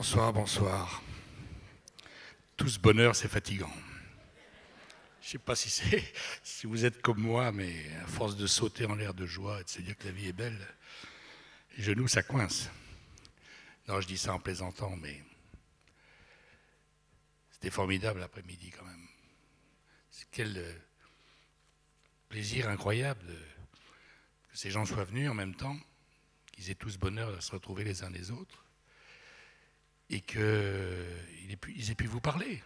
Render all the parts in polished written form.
Bonsoir, bonsoir. Tout ce bonheur, c'est fatigant. Je ne sais pas si vous êtes comme moi, mais à force de sauter en l'air de joie et de se dire que la vie est belle, les genoux, ça coince. Non, je dis ça en plaisantant, mais c'était formidable l'après-midi quand même. Quel plaisir incroyable que ces gens soient venus en même temps, qu'ils aient tout ce bonheur de se retrouver les uns les autres, et qu'ils aient pu vous parler.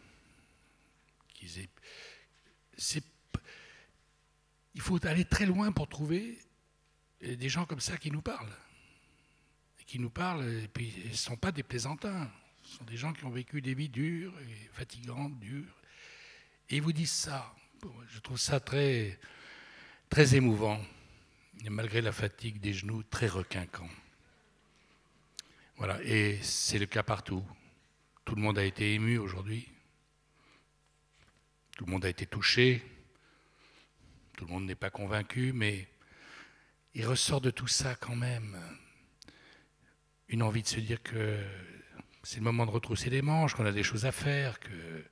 Il faut aller très loin pour trouver des gens comme ça qui nous parlent. Et puis ils ne sont pas des plaisantins. Ce sont des gens qui ont vécu des vies dures et fatigantes, dures. Et ils vous disent ça. Je trouve ça très, très émouvant. Et malgré la fatigue des genoux, très requinquant. Voilà, et c'est le cas partout. Tout le monde a été ému aujourd'hui. Tout le monde a été touché. Tout le monde n'est pas convaincu, mais il ressort de tout ça quand même une envie de se dire que c'est le moment de retrousser les manches, qu'on a des choses à faire, que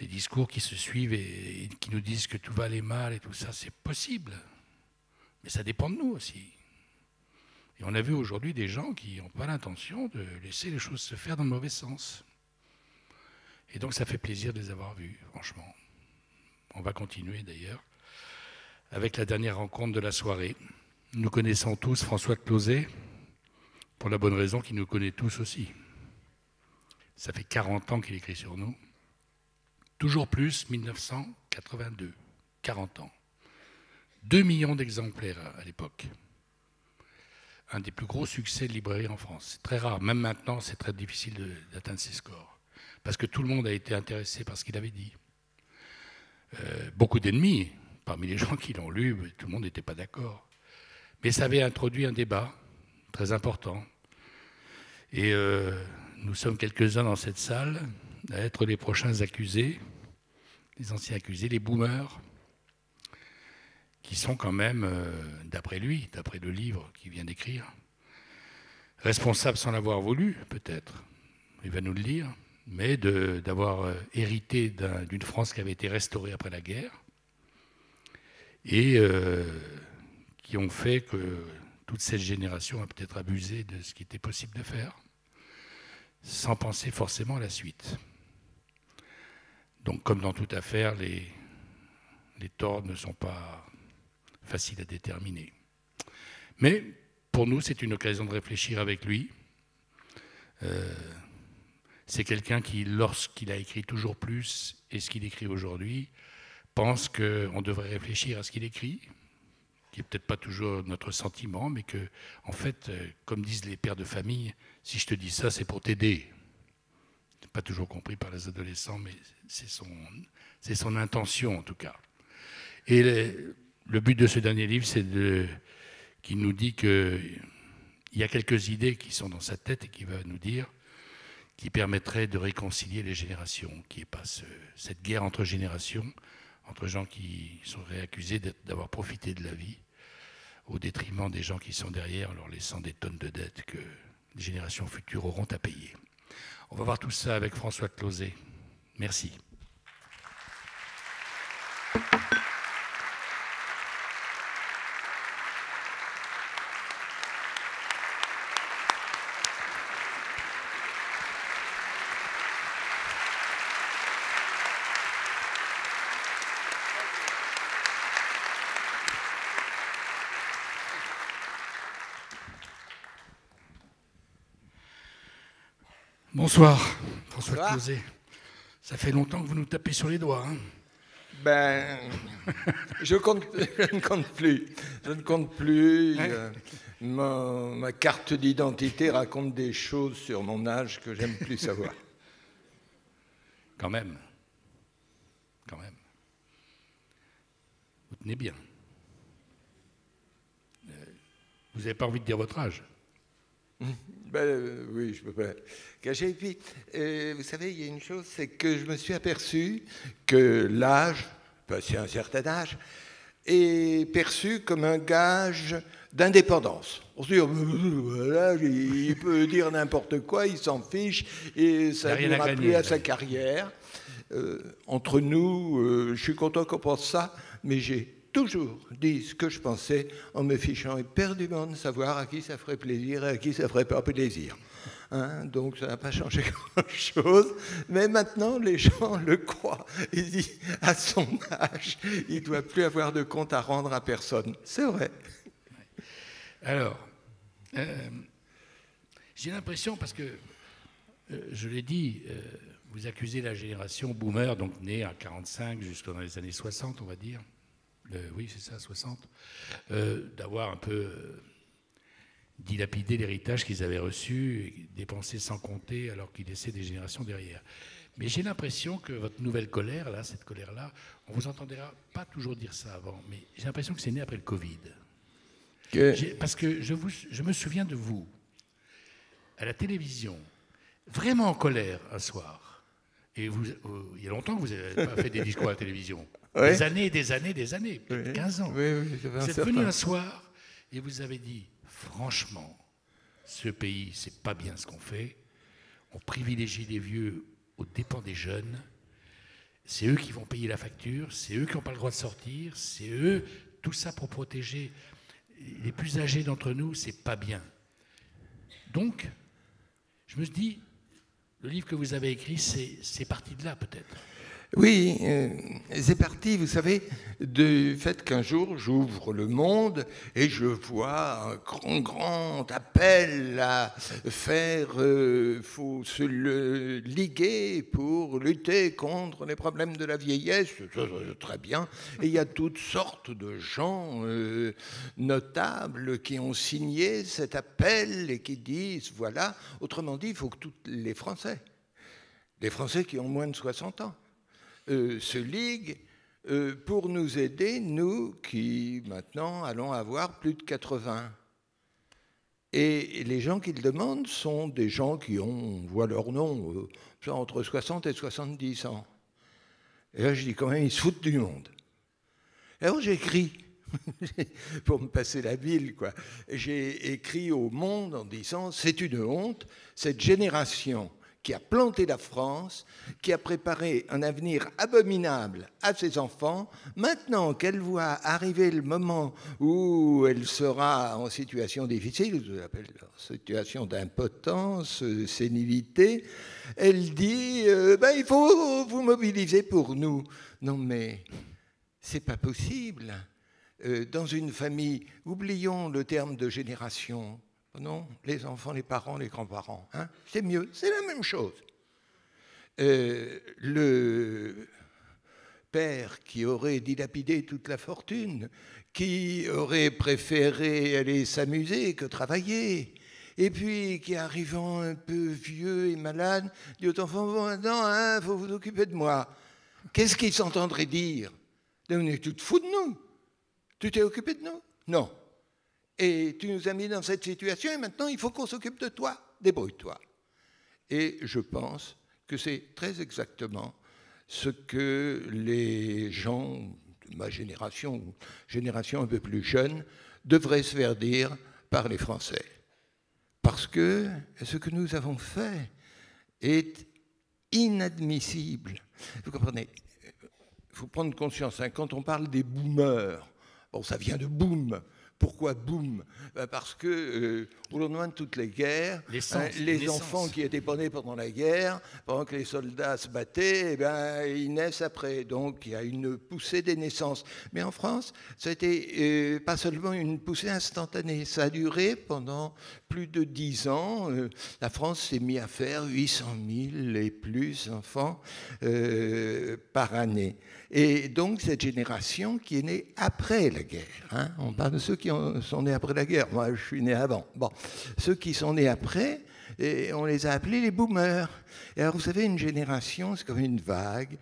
les discours qui se suivent et qui nous disent que tout va aller mal et tout ça, c'est possible. Mais ça dépend de nous aussi. Et on a vu aujourd'hui des gens qui n'ont pas l'intention de laisser les choses se faire dans le mauvais sens. Et donc ça fait plaisir de les avoir vus, franchement. On va continuer d'ailleurs avec la dernière rencontre de la soirée. Nous connaissons tous François Closet, pour la bonne raison qu'il nous connaît tous aussi. Ça fait 40 ans qu'il écrit sur nous. Toujours plus, 1982, 40 ans. 2 millions d'exemplaires à l'époque. Un des plus gros succès de librairie en France. C'est très rare. Même maintenant, c'est très difficile d'atteindre ces scores. Parce que tout le monde a été intéressé par ce qu'il avait dit. Beaucoup d'ennemis, parmi les gens qui l'ont lu, tout le monde n'était pas d'accord. Mais ça avait introduit un débat très important. Et nous sommes quelques-uns dans cette salle à être les prochains accusés, les anciens accusés, les boomers, qui sont quand même, d'après lui, d'après le livre qu'il vient d'écrire, responsables sans l'avoir voulu, peut-être, il va nous le dire, mais d'avoir hérité d'une France qui avait été restaurée après la guerre et qui ont fait que toute cette génération a peut-être abusé de ce qui était possible de faire, sans penser forcément à la suite. Donc, comme dans toute affaire, les torts ne sont pas faciles à déterminer. Mais pour nous, c'est une occasion de réfléchir avec lui. C'est quelqu'un qui, lorsqu'il a écrit toujours plus et ce qu'il écrit aujourd'hui, pense qu'on devrait réfléchir à ce qu'il écrit, qui n'est peut-être pas toujours notre sentiment, mais que, en fait, comme disent les pères de famille, si je te dis ça, c'est pour t'aider. C'est pas toujours compris par les adolescents, mais c'est son intention, en tout cas. Et le but de ce dernier livre, c'est qu'il nous dit qu'il y a quelques idées qui sont dans sa tête et qu'il va nous dire, qui permettraient de réconcilier les générations, qu'il n'y ait pas cette guerre entre générations, entre gens qui sont réaccusés d'avoir profité de la vie, au détriment des gens qui sont derrière, en leur laissant des tonnes de dettes que les générations futures auront à payer. On va voir tout ça avec François Closet. Merci. Bonsoir, François Closet. Ça fait longtemps que vous nous tapez sur les doigts. Hein. Ben, je ne compte plus. Je ne compte plus. Ouais. Ma carte d'identité raconte des choses sur mon âge que j'aime plus savoir. Quand même. Quand même. Vous tenez bien. Vous n'avez pas envie de dire votre âge? Ben, oui, je ne peux pas cacher. Et puis, vous savez, il y a une chose, c'est que je me suis aperçu que l'âge, passé un certain âge, est perçu comme un gage d'indépendance. On se dit, voilà, il peut dire n'importe quoi, il s'en fiche, et ça ne nuira plus à sa carrière. Entre nous, je suis content qu'on pense ça, mais j'ai toujours dit ce que je pensais en me fichant éperdument de savoir à qui ça ferait plaisir et à qui ça ferait pas plaisir. Hein, donc ça n'a pas changé grand-chose, mais maintenant les gens le croient. Ils disent, à son âge, il ne doit plus avoir de compte à rendre à personne. C'est vrai. Alors, j'ai l'impression, parce que je l'ai dit, vous accusez la génération boomer, donc née à 45 jusqu'aux dans les années 60, on va dire. Oui, c'est ça, 60, d'avoir un peu dilapidé l'héritage qu'ils avaient reçu, et dépensé sans compter, alors qu'ils laissaient des générations derrière. Mais j'ai l'impression que votre nouvelle colère, là, cette colère-là, on vous entendra pas toujours dire ça avant, mais j'ai l'impression que c'est né après le Covid. Parce que je me souviens de vous, à la télévision, vraiment en colère un soir. Et vous, il y a longtemps que vous n'avez pas fait des discours à la télévision. Ouais. Des années, plus de 15 ans. Oui, vous êtes venu un soir et vous avez dit, franchement, ce pays, c'est pas bien ce qu'on fait. On privilégie les vieux aux dépens des jeunes. C'est eux qui vont payer la facture, c'est eux qui n'ont pas le droit de sortir, c'est eux, tout ça pour protéger les plus âgés d'entre nous, c'est pas bien. Donc, je me suis dit, le livre que vous avez écrit, c'est parti de là peut-être. Oui, c'est parti, vous savez, du fait qu'un jour, j'ouvre Le Monde et je vois un grand appel à faire, faut se liguer pour lutter contre les problèmes de la vieillesse, très bien. Et il y a toutes sortes de gens notables qui ont signé cet appel et qui disent, voilà, autrement dit, il faut que tous les Français qui ont moins de 60 ans, se liguent pour nous aider, nous qui maintenant allons avoir plus de 80. Et les gens qui le demandent sont des gens qui ont, on voit leur nom, entre 60 et 70 ans. Et là je dis quand même, ils se foutent du monde. Et alors j'écris, pour me passer la ville, quoi. J'ai écrit au Monde en disant, c'est une honte, cette génération qui a planté la France, qui a préparé un avenir abominable à ses enfants, maintenant qu'elle voit arriver le moment où elle sera en situation difficile, je l'appelle en situation d'impotence, sénilité, elle dit il faut vous mobiliser pour nous. Non mais c'est pas possible. Dans une famille, oublions le terme de génération. Non, les enfants, les parents, les grands-parents. Hein, c'est mieux, c'est la même chose. Le père qui aurait dilapidé toute la fortune, qui aurait préféré aller s'amuser que travailler, et puis qui, arrivant un peu vieux et malade, dit aux enfants, bon, maintenant, hein, faut vous occuper de moi. Qu'est-ce qu'ils s'entendraient dire? On est tout fous de nous. Tu t'es occupé de nous? Non. Et tu nous as mis dans cette situation et maintenant il faut qu'on s'occupe de toi, débrouille-toi. Et je pense que c'est très exactement ce que les gens de ma génération un peu plus jeune, devraient se faire dire par les Français. Parce que ce que nous avons fait est inadmissible. Vous comprenez? Il faut prendre conscience, hein, quand on parle des boomers, bon, ça vient de boom. Pourquoi boom? Parce que au lendemain de toutes les guerres, les enfants qui étaient pas nés pendant la guerre, pendant que les soldats se battaient, ils naissent après. Donc il y a une poussée des naissances. Mais en France, ça a été pas seulement une poussée instantanée, ça a duré pendant plus de 10 ans. La France s'est mise à faire 800 000 et plus enfants par année. Et donc cette génération qui est née après la guerre, hein, on parle de ceux qui sont nés après la guerre, moi je suis né avant, bon, ceux qui sont nés après, et on les a appelés les boomers. Et alors vous savez, une génération, c'est comme une vague,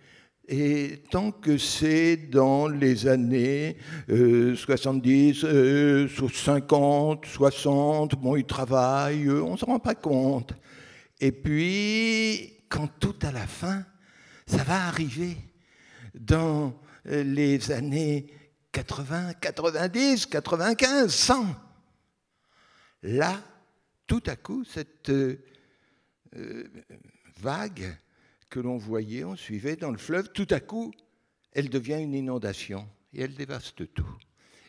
et tant que c'est dans les années 70, 50, 60, bon, ils travaillent, on ne se rend pas compte. Et puis, quand tout à la fin, ça va arriver dans les années 80, 90, 95, 100. Là, tout à coup, cette vague que l'on voyait, on suivait dans le fleuve, tout à coup, elle devient une inondation et elle dévaste tout.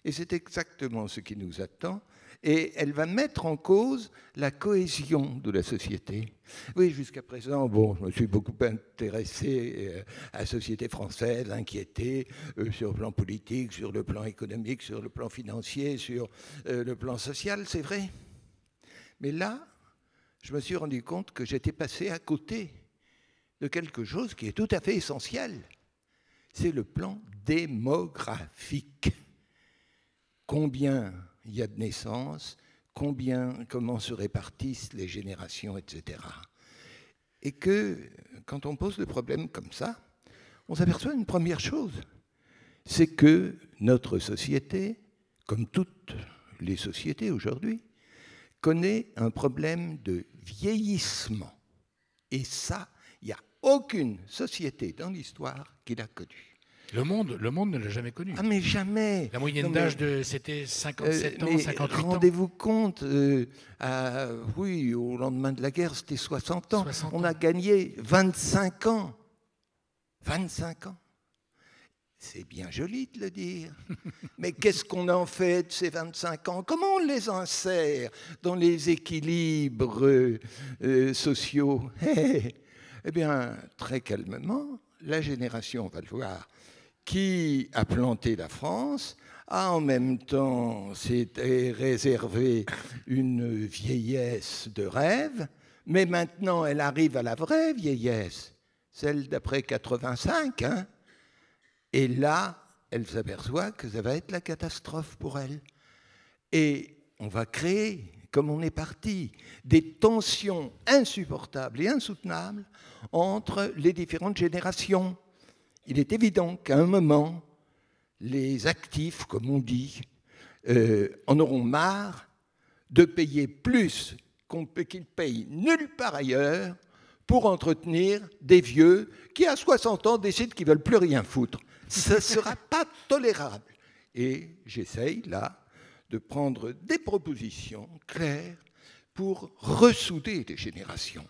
Et c'est exactement ce qui nous attend. Et elle va mettre en cause la cohésion de la société. Oui, jusqu'à présent, bon, je me suis beaucoup intéressé à la société française, inquiété sur le plan politique, sur le plan économique, sur le plan financier, sur le plan social, c'est vrai. Mais là, je me suis rendu compte que j'étais passé à côté de quelque chose qui est tout à fait essentiel. C'est le plan démographique. Combien il y a de naissances, comment se répartissent les générations, etc. Et que, quand on pose le problème comme ça, on s'aperçoit une première chose, c'est que notre société, comme toutes les sociétés aujourd'hui, connaît un problème de vieillissement. Et ça, il n'y a aucune société dans l'histoire qui l'a connu. Le monde ne l'a jamais connu. Ah, mais jamais. La moyenne d'âge, c'était 57 ans, 58 ans. Rendez-vous compte, oui, au lendemain de la guerre, c'était 60 ans. 60 On ans. a gagné 25 ans. 25 ans. C'est bien joli de le dire. Mais qu'est-ce qu'on en fait de ces 25 ans? Comment on les insère dans les équilibres sociaux? Eh bien, très calmement, la génération, on va le voir, qui a planté la France, a en même temps s'était réservé une vieillesse de rêve, mais maintenant elle arrive à la vraie vieillesse, celle d'après 85, hein. Et là, elle s'aperçoit que ça va être la catastrophe pour elle. Et on va créer, comme on est parti, des tensions insupportables et insoutenables entre les différentes générations. Il est évident qu'à un moment, les actifs, comme on dit, en auront marre de payer plus qu'ils payent nulle part ailleurs pour entretenir des vieux qui, à 60 ans, décident qu'ils ne veulent plus rien foutre. Ce ne sera pas tolérable. Et j'essaye, là, de prendre des propositions claires pour ressouder les générations.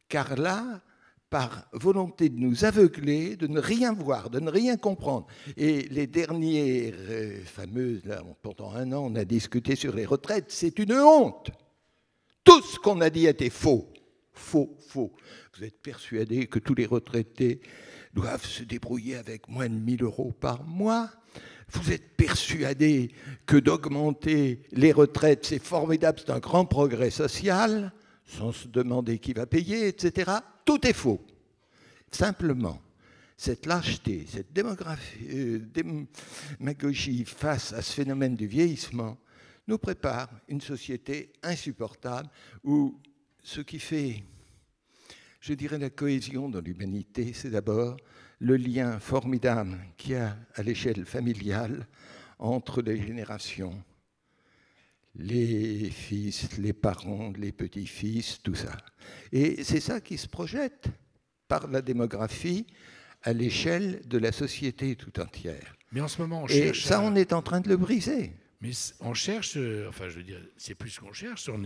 Car là, par volonté de nous aveugler, de ne rien voir, de ne rien comprendre. Et les dernières fameuses, là, pendant un an, on a discuté sur les retraites, c'est une honte. Tout ce qu'on a dit était faux. Faux, faux. Vous êtes persuadés que tous les retraités doivent se débrouiller avec moins de 1 000 € par mois? Vous êtes persuadés que d'augmenter les retraites, c'est formidable, c'est un grand progrès social, sans se demander qui va payer, etc. Tout est faux. Simplement, cette lâcheté, cette démagogie face à ce phénomène du vieillissement nous prépare une société insupportable où ce qui fait, je dirais, la cohésion dans l'humanité, c'est d'abord le lien formidable qu'il y a à l'échelle familiale entre les générations. Les fils, les parents, les petits-fils, tout ça. Et c'est ça qui se projette par la démographie à l'échelle de la société tout entière. Mais en ce moment, on Et cherche. ça, on est en train de le briser. Mais on cherche, enfin, je veux dire, c'est plus ce qu'on cherche. On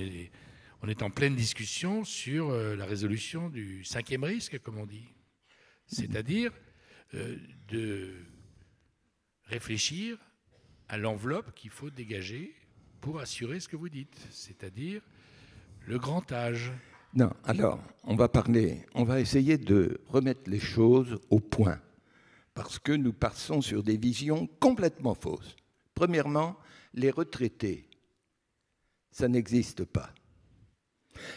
est en pleine discussion sur la résolution du 5e risque, comme on dit. C'est-à-dire de réfléchir à l'enveloppe qu'il faut dégager pour assurer ce que vous dites, c'est-à-dire le grand âge. Non, alors, on va essayer de remettre les choses au point, parce que nous passons sur des visions complètement fausses. Premièrement, les retraités, ça n'existe pas.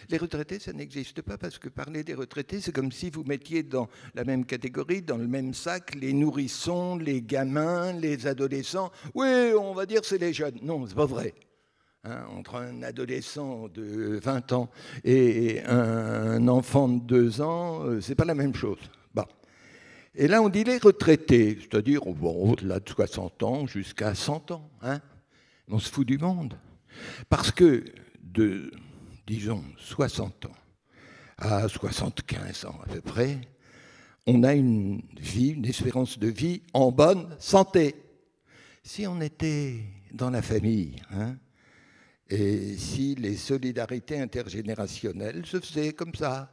Les retraités, ça n'existe pas parce que parler des retraités, c'est comme si vous mettiez dans la même catégorie, dans le même sac, les nourrissons, les gamins, les adolescents. Oui, on va dire c'est les jeunes. Non, c'est pas vrai. Hein, entre un adolescent de 20 ans et un enfant de 2 ans, c'est pas la même chose. Bon. Et là, on dit les retraités, c'est-à-dire bon, au-delà de 60 ans jusqu'à 100 ans. Hein. On se fout du monde. Parce que de, disons, 60 ans à 75 ans à peu près, on a une vie, une espérance de vie en bonne santé. Si on était dans la famille, hein, et si les solidarités intergénérationnelles se faisaient comme ça,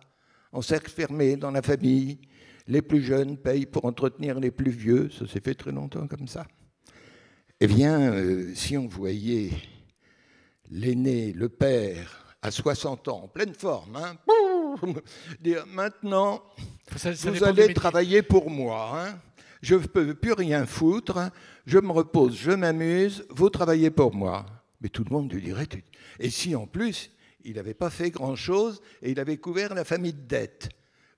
en cercle fermé dans la famille, les plus jeunes payent pour entretenir les plus vieux, ça s'est fait très longtemps comme ça. Eh bien, si on voyait l'aîné, le père, à 60 ans, en pleine forme, hein, dire maintenant, vous allez travailler pour moi, hein, je ne peux plus rien foutre, je me repose, je m'amuse, vous travaillez pour moi. Mais tout le monde lui dirait, et si en plus, il n'avait pas fait grand-chose et il avait couvert la famille de dettes,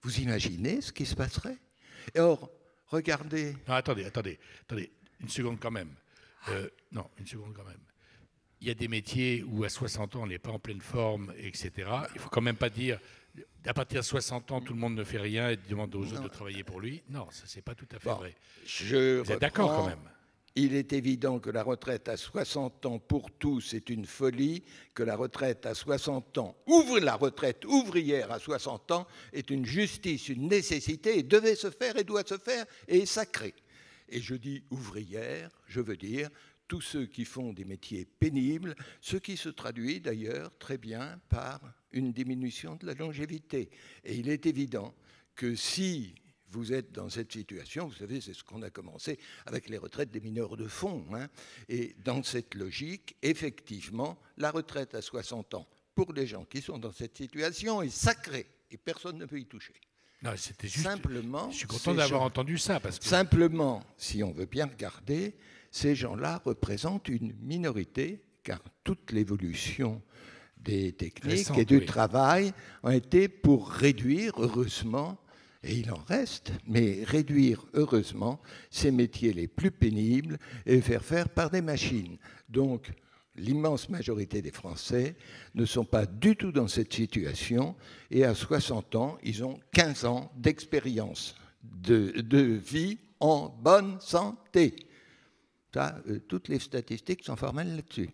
vous imaginez ce qui se passerait? Et or, regardez... Non, attendez, une seconde quand même. Non, une seconde quand même. Il y a des métiers où à 60 ans, on n'est pas en pleine forme, etc. Il ne faut quand même pas dire, à partir de 60 ans, tout le monde ne fait rien et demande aux autres de travailler pour lui. Non, ça, c'est pas tout à fait vrai. Vous êtes d'accord quand même? Il est évident que la retraite à 60 ans pour tous est une folie, que la retraite à 60 ans, la retraite ouvrière à 60 ans est une justice, une nécessité, et devait se faire et doit se faire et est sacrée. Et je dis ouvrière, je veux dire tous ceux qui font des métiers pénibles, ce qui se traduit d'ailleurs très bien par une diminution de la longévité. Et il est évident que si vous êtes dans cette situation, vous savez, c'est ce qu'on a commencé avec les retraites des mineurs de fonds, hein, et dans cette logique, effectivement, la retraite à 60 ans, pour les gens qui sont dans cette situation, est sacrée, et personne ne peut y toucher. Non, c'était juste... Simplement, je suis content d'avoir entendu ça. Parce que... Simplement, si on veut bien regarder, ces gens-là représentent une minorité, car toute l'évolution des techniques et du travail ont été pour réduire, heureusement, et il en reste, mais réduire, heureusement, ces métiers les plus pénibles et les faire faire par des machines. Donc, l'immense majorité des Français ne sont pas du tout dans cette situation et à 60 ans, ils ont 15 ans d'expérience de vie en bonne santé. Ça, toutes les statistiques sont formelles là-dessus.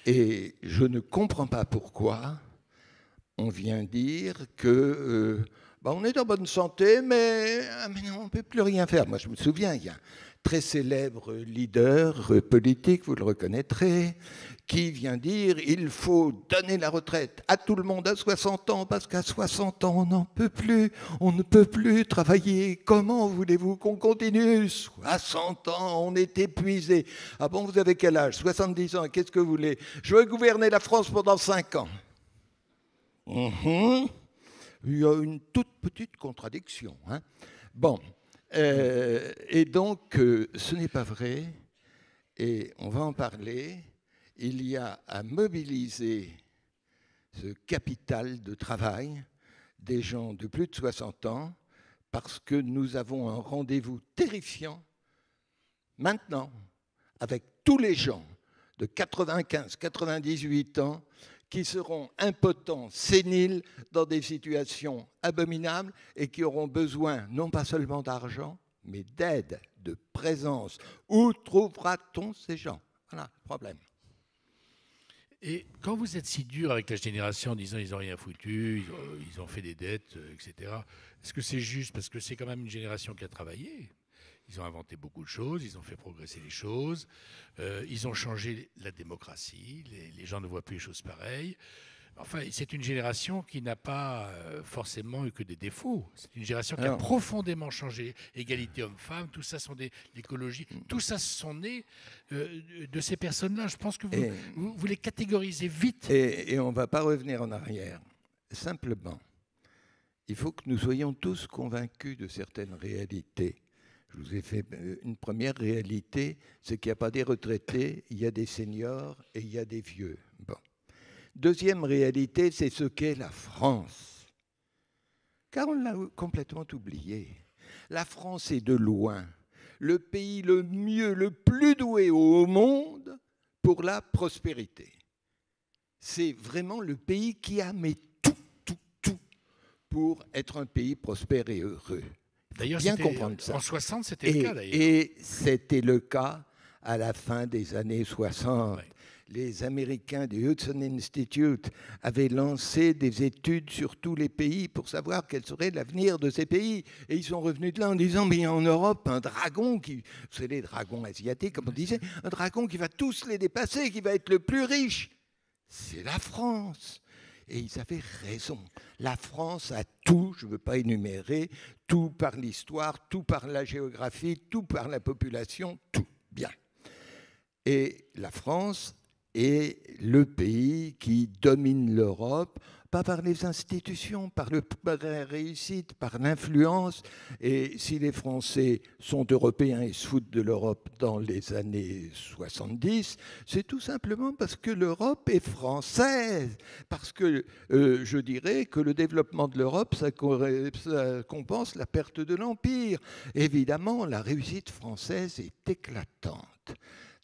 Et je ne comprends pas pourquoi on vient dire que on est en bonne santé, mais on ne peut plus rien faire. Moi, je me souviens, il y a un très célèbre leader politique, vous le reconnaîtrez, qui vient dire il faut donner la retraite à tout le monde à 60 ans, parce qu'à 60 ans, on n'en peut plus, on ne peut plus travailler. Comment voulez-vous qu'on continue? 60 ans, on est épuisé. Ah bon, vous avez quel âge? 70 ans, qu'est-ce que vous voulez? Je veux gouverner la France pendant 5 ans. Il y a une toute petite contradiction. Hein. Bon, et donc, ce n'est pas vrai, et on va en parler. Il y a à mobiliser ce capital de travail des gens de plus de 60 ans, parce que nous avons un rendez-vous terrifiant maintenant avec tous les gens de 95, 98 ans qui seront impotents, séniles, dans des situations abominables et qui auront besoin non pas seulement d'argent, mais d'aide, de présence. Où trouvera-t-on ces gens? Voilà le problème. Et quand vous êtes si dur avec la génération en disant ils n'ont rien foutu, ils ont fait des dettes, etc., est-ce que c'est juste? Parce que c'est quand même une génération qui a travaillé. Ils ont inventé beaucoup de choses, ils ont fait progresser les choses, ils ont changé la démocratie, les gens ne voient plus les choses pareilles. Enfin, c'est une génération qui n'a pas forcément eu que des défauts. C'est une génération qui a profondément changé. Égalité homme-femme, tout ça sont l'écologie, tout ça sont nés de ces personnes-là. Je pense que vous les catégorisez vite. Et on ne va pas revenir en arrière. Simplement, il faut que nous soyons tous convaincus de certaines réalités. Je vous ai fait une première réalité, c'est qu'il n'y a pas des retraités, il y a des seniors et il y a des vieux. Bon. Deuxième réalité, c'est ce qu'est la France. Car on l'a complètement oublié. La France est de loin le pays le mieux, le plus doué au monde pour la prospérité. C'est vraiment le pays qui a mis tout pour être un pays prospère et heureux. D'ailleurs, en 60, c'était le cas, d'ailleurs. Et c'était le cas à la fin des années 60. Ouais. les Américains du Hudson Institute avaient lancé des études sur tous les pays pour savoir quel serait l'avenir de ces pays. Et ils sont revenus de là en disant, mais il y a en Europe un dragon, vous savez, les dragons asiatiques, comme on disait, un dragon qui va tous les dépasser, qui va être le plus riche. C'est la France. Et ils avaient raison. La France a tout, je ne veux pas énumérer, tout par l'histoire, tout par la géographie, tout par la population, tout. Bien. Et la France est le pays qui domine l'Europe, pas par les institutions, par la réussite, par l'influence. Et si les Français sont européens et se foutent de l'Europe dans les années 70, c'est tout simplement parce que l'Europe est française. Parce que je dirais que le développement de l'Europe, ça compense la perte de l'Empire. Évidemment, la réussite française est éclatante.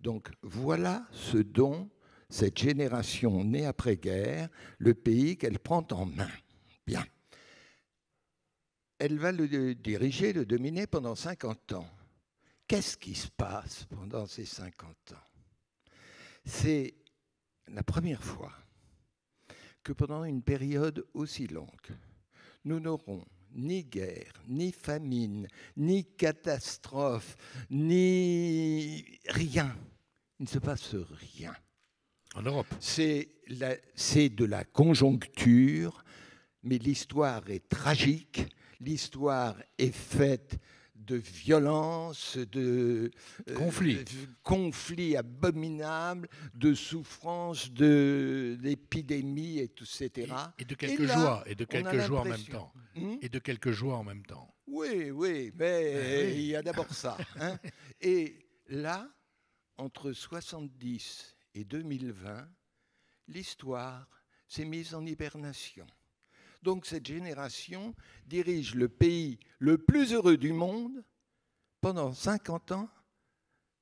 Donc voilà ce dont cette génération née après-guerre, le pays qu'elle prend en main. Bien. Elle va le diriger, le dominer pendant 50 ans. Qu'est-ce qui se passe pendant ces 50 ans? C'est la première fois que pendant une période aussi longue, nous n'aurons ni guerre, ni famine, ni catastrophe, ni rien. Il ne se passe rien. En Europe. C'est de la conjoncture, mais l'histoire est tragique, l'histoire est faite de violence, de conflits abominables, de souffrances, d'épidémies, etc. Et de quelques joies, et de quelques joies en même temps. Et de quelques joies en même temps. Oui, oui, mais il y a d'abord ça. Hein. Et là, entre 70 et 2020, l'histoire s'est mise en hibernation. Donc cette génération dirige le pays le plus heureux du monde pendant 50 ans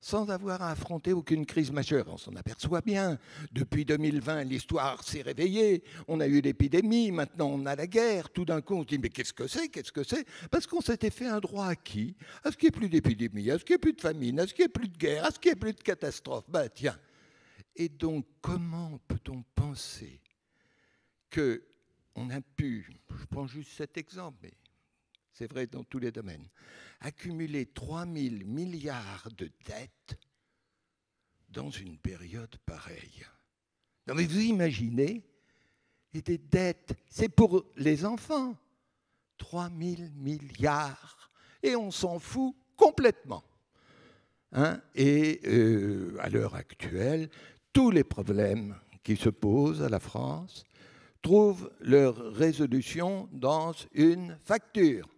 sans avoir à affronter aucune crise majeure. On s'en aperçoit bien. Depuis 2020, l'histoire s'est réveillée. On a eu l'épidémie, maintenant on a la guerre. Tout d'un coup, on se dit, mais qu'est-ce que c'est? Qu'est-ce que c'est? Parce qu'on s'était fait un droit acquis à ce qu'il n'y ait plus d'épidémie, à ce qu'il n'y ait plus de famine, à ce qu'il n'y ait plus de guerre, à ce qu'il n'y ait plus de catastrophe. Ben tiens. Et donc, comment peut-on penser qu'on a pu, je prends juste cet exemple, mais c'est vrai dans tous les domaines, accumuler 3 000 milliards de dettes dans une période pareille? Non mais vous imaginez, et des dettes, c'est pour les enfants, 3 000 milliards, et on s'en fout complètement. Hein? Et à l'heure actuelle, tous les problèmes qui se posent à la France trouvent leur résolution dans une facture.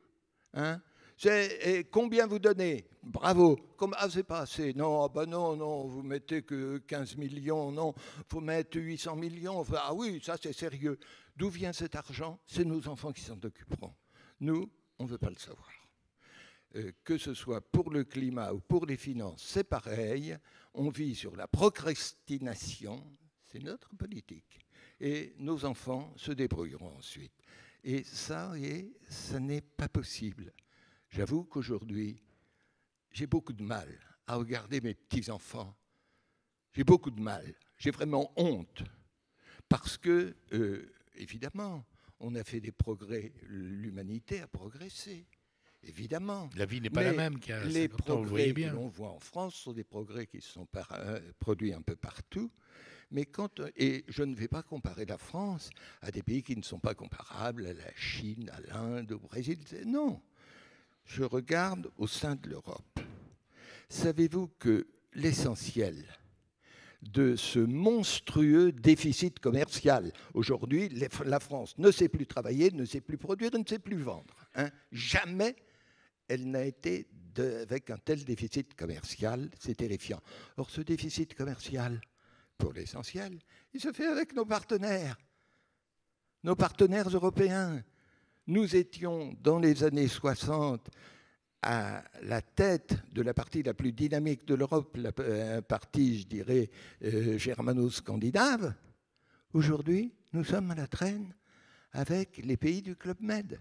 Hein? Combien vous donnez? Bravo. C'est pas assez. Non, ben non, vous mettez que 15 millions. Non, il faut mettre 800 millions. Ah oui, ça c'est sérieux. D'où vient cet argent? C'est nos enfants qui s'en occuperont. Nous, on ne veut pas le savoir. Que ce soit pour le climat ou pour les finances, c'est pareil. On vit sur la procrastination, c'est notre politique. Et nos enfants se débrouilleront ensuite. Et ça, ça n'est pas possible. J'avoue qu'aujourd'hui, j'ai beaucoup de mal à regarder mes petits-enfants. J'ai beaucoup de mal. J'ai vraiment honte. Parce que, évidemment, on a fait des progrès. L'humanité a progressé. Évidemment. La vie n'est pas la même qu'il y a 50 ans, les progrès que l'on voit en France sont des progrès qui se sont produits un peu partout. Mais et je ne vais pas comparer la France à des pays qui ne sont pas comparables, à la Chine, à l'Inde, au Brésil. Non. Je regarde au sein de l'Europe. Savez-vous que l'essentiel de ce monstrueux déficit commercial, aujourd'hui, la France ne sait plus travailler, ne sait plus produire, ne sait plus vendre. Hein. Jamais elle n'a été avec un tel déficit commercial, c'est terrifiant. Or, ce déficit commercial, pour l'essentiel, il se fait avec nos partenaires européens. Nous étions, dans les années 60, à la tête de la partie la plus dynamique de l'Europe, la partie, je dirais, germano-scandinave. Aujourd'hui, nous sommes à la traîne avec les pays du Club Med.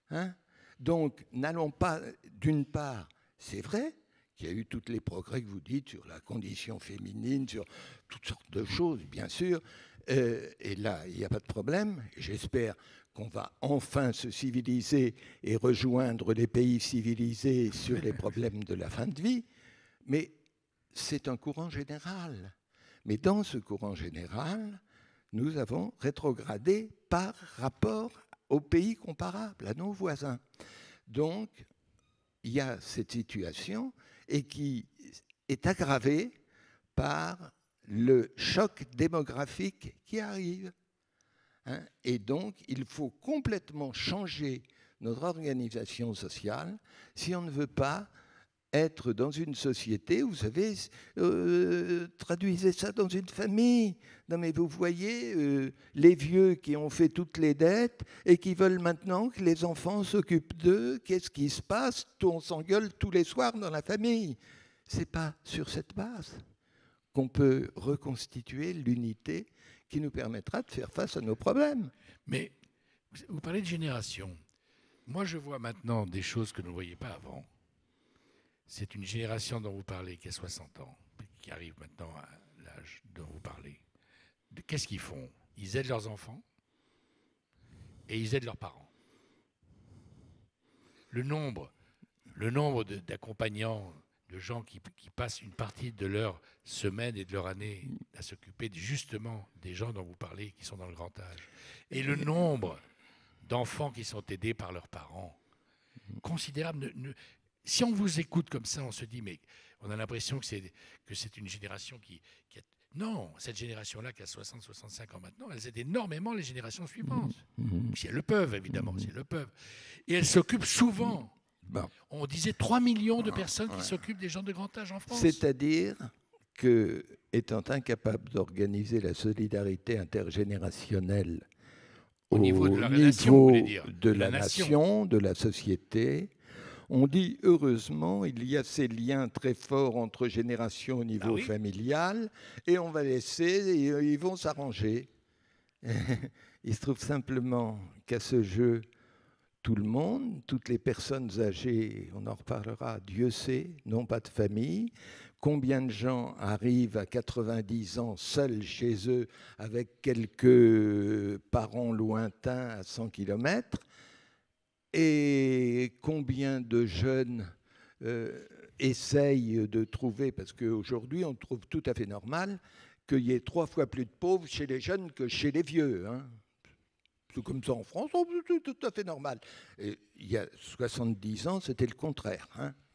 Hein? Donc, n'allons pas, d'une part, c'est vrai qu'il y a eu tous les progrès que vous dites sur la condition féminine, sur toutes sortes de choses, bien sûr. Et là, il n'y a pas de problème. J'espère qu'on va enfin se civiliser et rejoindre les pays civilisés sur les problèmes de la fin de vie. Mais c'est un courant général. Mais dans ce courant général, nous avons rétrogradé par rapport aux pays comparables, à nos voisins. Donc, il y a cette situation et qui est aggravée par le choc démographique qui arrive. Et donc, il faut complètement changer notre organisation sociale si on ne veut pas être dans une société, vous savez, traduisez ça dans une famille. Non mais vous voyez, les vieux qui ont fait toutes les dettes et qui veulent maintenant que les enfants s'occupent d'eux, qu'est-ce qui se passe? On s'engueule tous les soirs dans la famille. C'est pas sur cette base qu'on peut reconstituer l'unité qui nous permettra de faire face à nos problèmes. Mais vous parlez de génération. Moi, je vois maintenant des choses que nous ne voyions pas avant. C'est une génération dont vous parlez qui a 60 ans, qui arrive maintenant à l'âge dont vous parlez. Qu'est-ce qu'ils font? Ils aident leurs enfants et ils aident leurs parents. Le nombre d'accompagnants, de gens qui passent une partie de leur semaine et de leur année à s'occuper justement des gens dont vous parlez qui sont dans le grand âge. Et le nombre d'enfants qui sont aidés par leurs parents, considérable. Si on vous écoute comme ça, on se dit, mais on a l'impression que c'est une génération qui a... Non, cette génération-là qui a 60, 65 ans maintenant, elles aident énormément les générations suivantes. Si elles le peuvent, évidemment, si elles le peuvent. Et elles s'occupent souvent. Bon. On disait 3 millions de personnes qui s'occupent des gens de grand âge en France. C'est-à-dire que, étant incapable d'organiser la solidarité intergénérationnelle au niveau de la nation, de la société, on dit heureusement, il y a ces liens très forts entre générations au niveau familial et on va laisser, ils vont s'arranger. Il se trouve simplement qu'à ce jeu, tout le monde, toutes les personnes âgées, on en reparlera, Dieu sait, n'ont pas de famille. Combien de gens arrivent à 90 ans seuls chez eux avec quelques parents lointains à 100 km? Et combien de jeunes essayent de trouver, parce qu'aujourd'hui on trouve tout à fait normal qu'il y ait 3 fois plus de pauvres chez les jeunes que chez les vieux. C'est comme ça en France, c'est tout à fait normal. Et il y a 70 ans, c'était le contraire.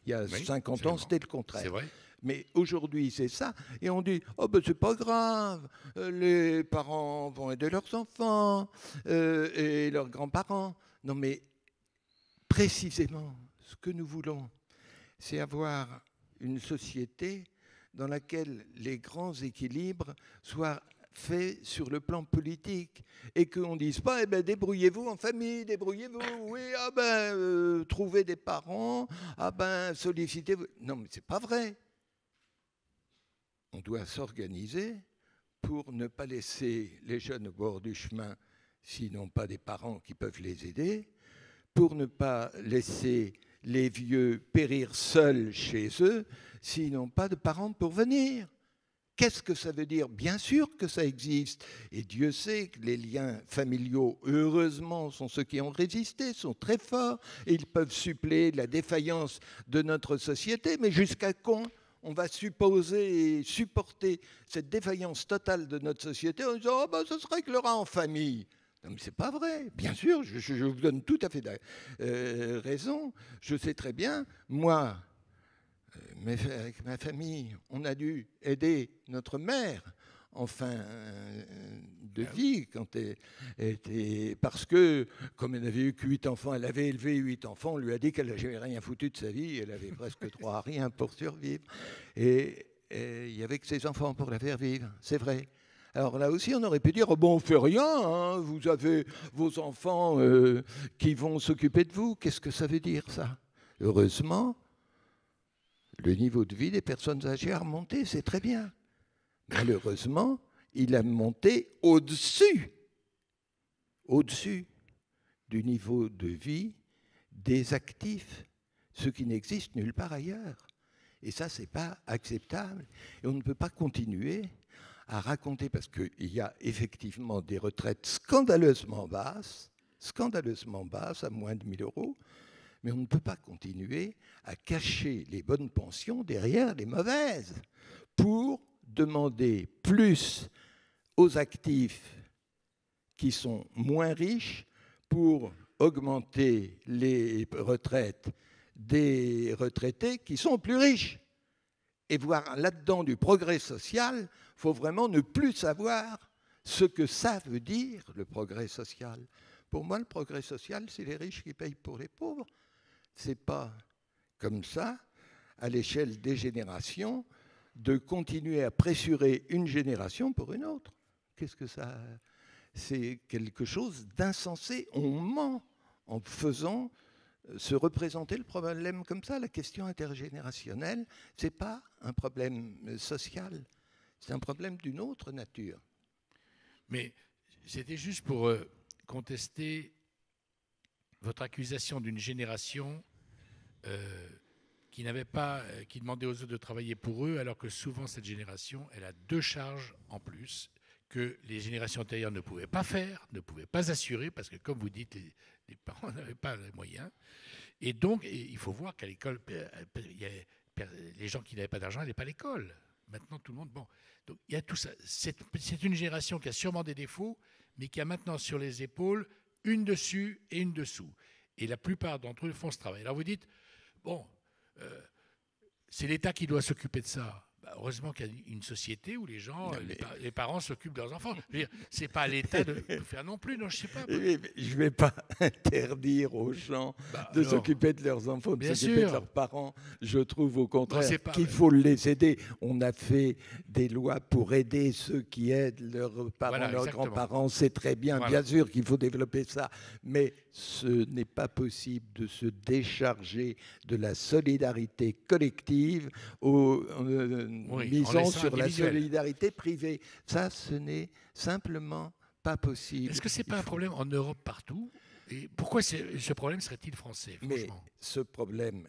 Il y a 50 ans, c'était le contraire. C'est vrai. Mais aujourd'hui, c'est ça. Et on dit, oh ben c'est pas grave, les parents vont aider leurs enfants et leurs grands-parents. Non mais précisément, ce que nous voulons, c'est avoir une société dans laquelle les grands équilibres soient faits sur le plan politique et qu'on ne dise pas, eh ben, débrouillez-vous en famille, débrouillez-vous, oui, trouvez des parents, sollicitez-vous. Non, mais ce n'est pas vrai. On doit s'organiser pour ne pas laisser les jeunes au bord du chemin s'ils n'ont pas des parents qui peuvent les aider, pour ne pas laisser les vieux périr seuls chez eux s'ils n'ont pas de parents pour venir. Qu'est-ce que ça veut dire? Bien sûr que ça existe. Et Dieu sait que les liens familiaux, heureusement, sont ceux qui ont résisté, sont très forts, et ils peuvent suppléer la défaillance de notre société. Mais jusqu'à quand on va supposer et supporter cette défaillance totale de notre société en disant « ce se réglera en famille ». Non, mais ce n'est pas vrai. Bien sûr, je vous donne tout à fait raison. Je sais très bien, moi, avec ma famille, on a dû aider notre mère en fin de vie, parce que, comme elle n'avait eu que 8 enfants, elle avait élevé 8 enfants, on lui a dit qu'elle n'avait rien foutu de sa vie, elle avait presque droit à rien pour survivre. Et il n'y avait que ses enfants pour la faire vivre, c'est vrai. Alors là aussi, on aurait pu dire, bon, on ne fait rien, vous avez vos enfants qui vont s'occuper de vous. Qu'est-ce que ça veut dire, ça? Heureusement, le niveau de vie des personnes âgées a remonté, c'est très bien. Malheureusement, il a monté au-dessus du niveau de vie des actifs, ce qui n'existe nulle part ailleurs. Et ça, ce n'est pas acceptable. Et on ne peut pas continuer à raconter, parce qu'il y a effectivement des retraites scandaleusement basses, à moins de 1 000 euros, mais on ne peut pas continuer à cacher les bonnes pensions derrière les mauvaises pour demander plus aux actifs qui sont moins riches pour augmenter les retraites des retraités qui sont plus riches. Et voir là-dedans du progrès social, il faut vraiment ne plus savoir ce que ça veut dire, le progrès social. Pour moi, le progrès social, c'est les riches qui payent pour les pauvres. Ce n'est pas comme ça, à l'échelle des générations, de continuer à pressurer une génération pour une autre. Qu'est-ce que ça... C'est quelque chose d'insensé. On ment en faisant se représenter le problème comme ça. La question intergénérationnelle, ce n'est pas un problème social, c'est un problème d'une autre nature. Mais c'était juste pour contester votre accusation d'une génération qui n'avait pas, qui demandait aux autres de travailler pour eux, alors que souvent cette génération, elle a 2 charges en plus que les générations antérieures ne pouvaient pas faire, ne pouvaient pas assurer, parce que comme vous dites, les parents n'avaient pas les moyens. Et donc, il faut voir qu'à l'école, les gens qui n'avaient pas d'argent n'allaient pas à l'école. Maintenant, tout le monde... Bon, donc il y a tout ça. C'est une génération qui a sûrement des défauts, mais qui a maintenant sur les épaules une dessus et une dessous. Et la plupart d'entre eux font ce travail. Alors vous dites, bon, c'est l'État qui doit s'occuper de ça. Bah, heureusement qu'il y a une société où les gens, les parents s'occupent de leurs enfants. C'est pas à l'État de faire non plus, non, je sais pas. Je ne vais pas interdire aux gens de s'occuper de leurs enfants, de s'occuper de leurs parents. Je trouve au contraire qu'il faut les aider. On a fait des lois pour aider ceux qui aident leurs parents, leurs grands-parents. C'est très bien, bien sûr qu'il faut développer ça. Mais ce n'est pas possible de se décharger de la solidarité collective misant sur la solidarité privée. Ça, ce n'est simplement pas possible. Est-ce que ce n'est pas un problème en Europe partout? Et pourquoi ce problème serait-il français, franchement? Mais ce problème,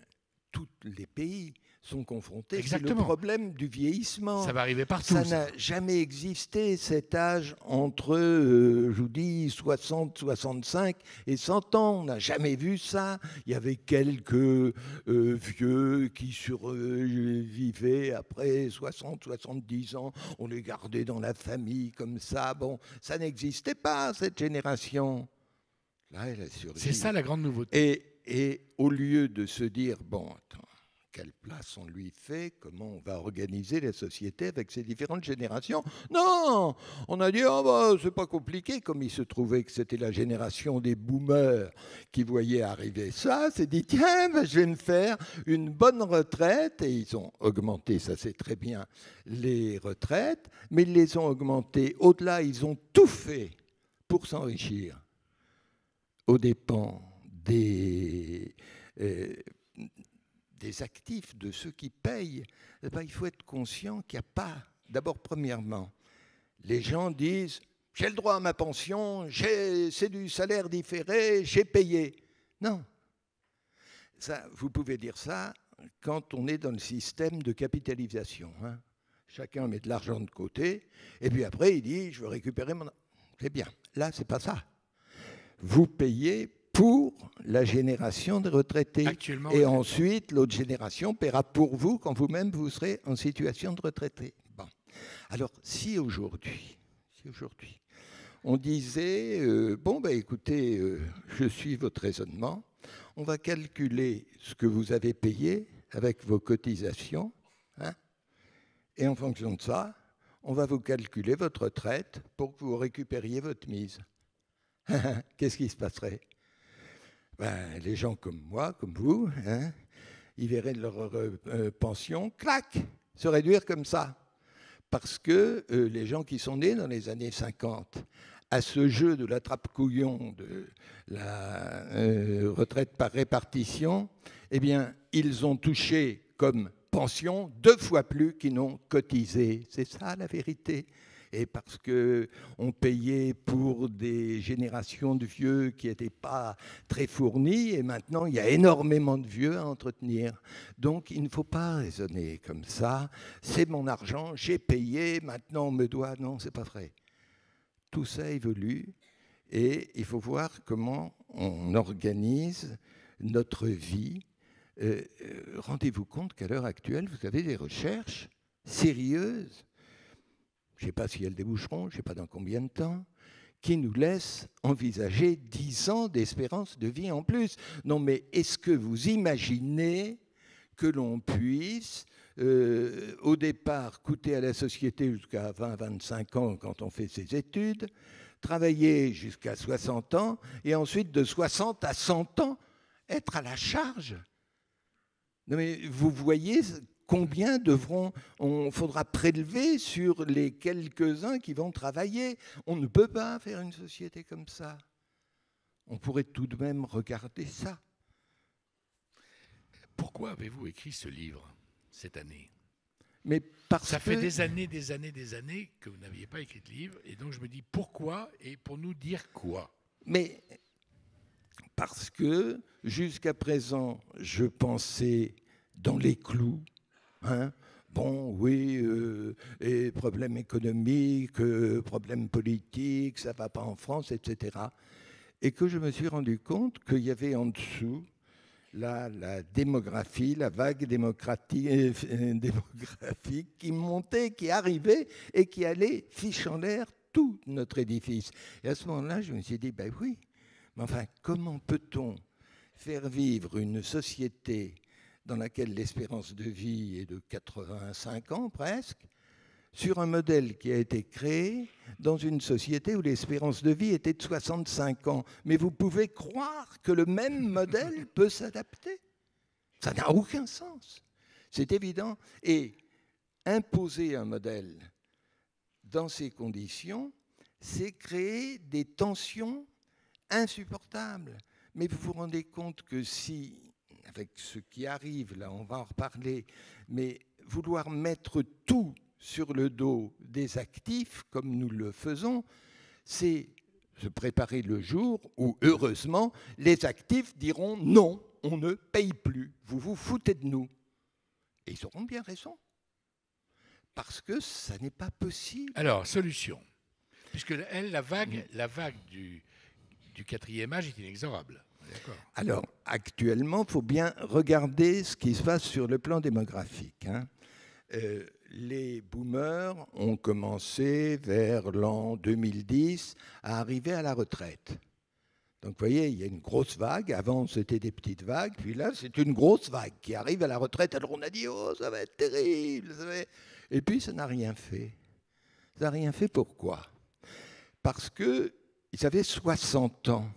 tous les pays sont confrontés. Exactement. C'est le problème du vieillissement. Ça va arriver partout. Ça n'a jamais existé, cet âge entre, je vous dis, 60, 65 et 100 ans. On n'a jamais vu ça. Il y avait quelques vieux qui survivaient après 60, 70 ans. On les gardait dans la famille comme ça. Bon, ça n'existait pas, cette génération. Là, elle a survécu. C'est ça la grande nouveauté. Et au lieu de se dire, bon, attends, quelle place on lui fait, comment on va organiser la société avec ces différentes générations. Non, on a dit, oh bah, c'est pas compliqué, comme il se trouvait que c'était la génération des boomers qui voyaient arriver ça, s'est dit, tiens, bah, je vais me faire une bonne retraite, et ils ont augmenté, ça c'est très bien, les retraites, mais ils les ont augmentées, au-delà, ils ont tout fait pour s'enrichir aux dépens des actifs, de ceux qui payent. Eh bien, il faut être conscient qu'il n'y a pas... D'abord, premièrement, les gens disent « j'ai le droit à ma pension, c'est du salaire différé, j'ai payé ». Non. Ça, vous pouvez dire ça quand on est dans le système de capitalisation. Hein. Chacun met de l'argent de côté, et puis après, il dit « je veux récupérer mon... » C'est bien. Là, ce n'est pas ça. Vous payez pour la génération de retraités. Actuellement, et ensuite, l'autre génération paiera pour vous quand vous-même vous serez en situation de retraité. Bon. Alors, si aujourd'hui, on disait, bon, ben, écoutez, je suis votre raisonnement, on va calculer ce que vous avez payé avec vos cotisations, hein, et en fonction de ça, on va vous calculer votre retraite pour que vous récupériez votre mise. Qu'est-ce qui se passerait? Ben, les gens comme moi, comme vous, hein, ils verraient leur pension, clac, se réduire comme ça. Parce que les gens qui sont nés dans les années 50, à ce jeu de l'attrape-couillon, de la retraite par répartition, eh bien, ils ont touché comme pension 2 fois plus qu'ils n'ont cotisé. C'est ça la vérité. et parce qu'on payait pour des générations de vieux qui n'étaient pas très fournis, et maintenant il y a énormément de vieux à entretenir. Donc il ne faut pas raisonner comme ça. C'est mon argent, j'ai payé, maintenant on me doit. Non, c'est pas vrai. Tout ça évolue et il faut voir comment on organise notre vie. Rendez-vous compte qu'à l'heure actuelle, vous avez des recherches sérieuses, je ne sais pas si elles déboucheront, je ne sais pas dans combien de temps, qui nous laissent envisager 10 ans d'espérance de vie en plus. Non, mais est-ce que vous imaginez que l'on puisse, au départ, coûter à la société jusqu'à 20-25 ans quand on fait ses études, travailler jusqu'à 60 ans, et ensuite de 60 à 100 ans, être à la charge? Non, mais vous voyez combien faudra prélever sur les quelques-uns qui vont travailler. On ne peut pas faire une société comme ça. On pourrait tout de même regarder ça. Pourquoi avez-vous écrit ce livre cette année? Mais ça fait des années que vous n'aviez pas écrit de livre, et donc je me dis pourquoi et pour nous dire quoi? Mais parce que jusqu'à présent, je pensais dans les clous. Hein, bon, oui, et problèmes économiques, problèmes politiques, ça ne va pas en France, etc. Et que je me suis rendu compte qu'il y avait en dessous la démographie, la vague démographique qui montait, qui arrivait et qui allait fiche en l'air tout notre édifice. Et à ce moment-là, je me suis dit, ben oui, mais enfin, comment peut-on faire vivre une société dans laquelle l'espérance de vie est de 85 ans presque, sur un modèle qui a été créé dans une société où l'espérance de vie était de 65 ans. Mais vous pouvez croire que le même modèle peut s'adapter? Ça n'a aucun sens. C'est évident. Et imposer un modèle dans ces conditions, c'est créer des tensions insupportables. Mais vous vous rendez compte que si, avec ce qui arrive, là, on va en reparler, mais vouloir mettre tout sur le dos des actifs, comme nous le faisons, c'est se préparer le jour où, heureusement, les actifs diront non, on ne paye plus, vous vous foutez de nous. Et ils auront bien raison, parce que ça n'est pas possible. Alors, solution. Puisque elle, la vague du quatrième âge est inexorable. Alors, actuellement, il faut bien regarder ce qui se passe sur le plan démographique. Hein. Les boomers ont commencé vers l'an 2010 à arriver à la retraite. Donc, vous voyez, il y a une grosse vague. Avant, c'était des petites vagues. Puis là, c'est une grosse vague qui arrive à la retraite. Alors, on a dit, oh, ça va être terrible. Et puis, ça n'a rien fait. Ça n'a rien fait, pourquoi? Parce qu'ils avaient 60 ans.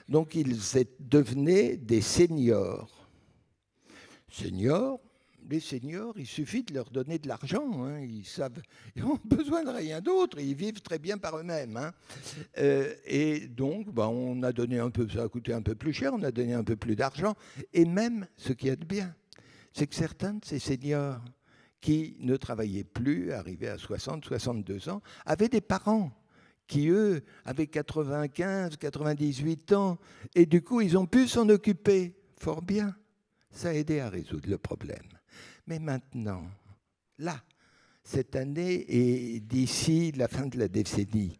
Donc, ils devenaient des seniors. Les seniors, il suffit de leur donner de l'argent. Hein. Ils n'ont besoin de rien d'autre. Ils vivent très bien par eux-mêmes. Hein. Et donc, on a donné un peu, ça a coûté un peu plus cher, on a donné un peu plus d'argent. Et même, ce qui est de bien, c'est que certains de ces seniors qui ne travaillaient plus, arrivés à 60, 62 ans, avaient des parents qui, eux, avaient 95, 98 ans, et du coup, ils ont pu s'en occuper. Fort bien. Ça a aidé à résoudre le problème. Mais maintenant, là, cette année et d'ici la fin de la décennie,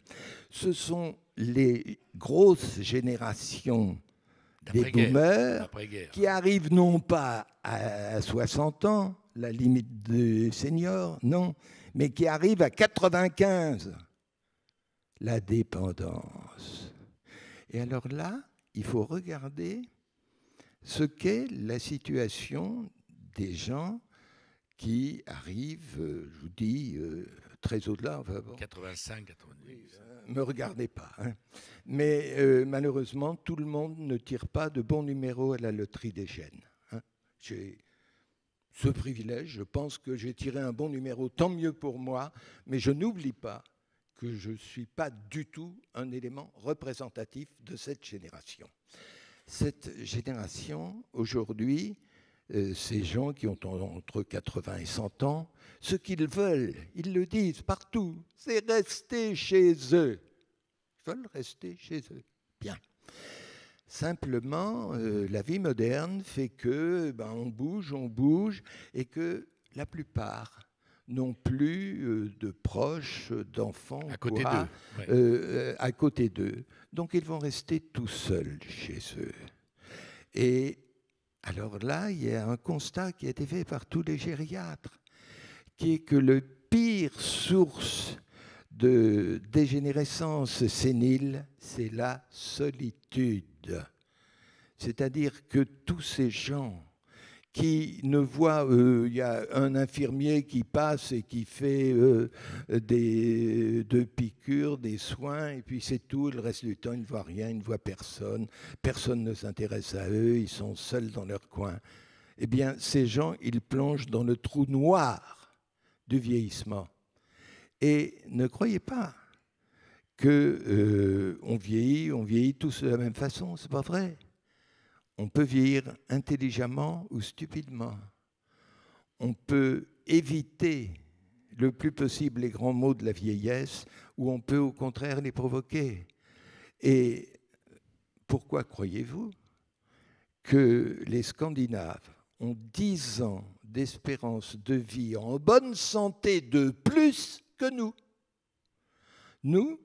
ce sont les grosses générations des boomers qui arrivent non pas à 60 ans, la limite des seniors, non, mais qui arrivent à 95. La dépendance. Et alors là, il faut regarder ce qu'est la situation des gens qui arrivent, je vous dis, très au-delà. Enfin, bon. 85, 90. Oui, ne me regardez pas. Hein. Mais malheureusement, tout le monde ne tire pas de bons numéros à la loterie des gènes. Hein. J'ai ce privilège, je pense que j'ai tiré un bon numéro, tant mieux pour moi, mais je n'oublie pas que je ne suis pas du tout un élément représentatif de cette génération. Cette génération, aujourd'hui, ces gens qui ont entre 80 et 100 ans, ce qu'ils veulent, ils le disent partout, c'est rester chez eux. Ils veulent rester chez eux. Bien. Simplement, la vie moderne fait que on bouge, et que la plupart n'ont plus de proches, d'enfants à côté d'eux. à côté d'eux. Donc ils vont rester tout seuls chez eux. Et alors là, il y a un constat qui a été fait par tous les gériatres, qui est que le pire source de dégénérescence sénile, c'est la solitude. C'est-à-dire que tous ces gens qui ne voient, il y a un infirmier qui passe et qui fait deux piqûres, des soins, et puis c'est tout, le reste du temps, ils ne voient rien, ils ne voient personne, personne ne s'intéresse à eux, ils sont seuls dans leur coin. Eh bien, ces gens, ils plongent dans le trou noir du vieillissement. Et ne croyez pas qu'on vieillit tous de la même façon, c'est pas vrai. On peut vieillir intelligemment ou stupidement. On peut éviter le plus possible les grands maux de la vieillesse, ou on peut au contraire les provoquer. Et pourquoi croyez-vous que les Scandinaves ont 10 ans d'espérance de vie en bonne santé de plus que nous? Nous,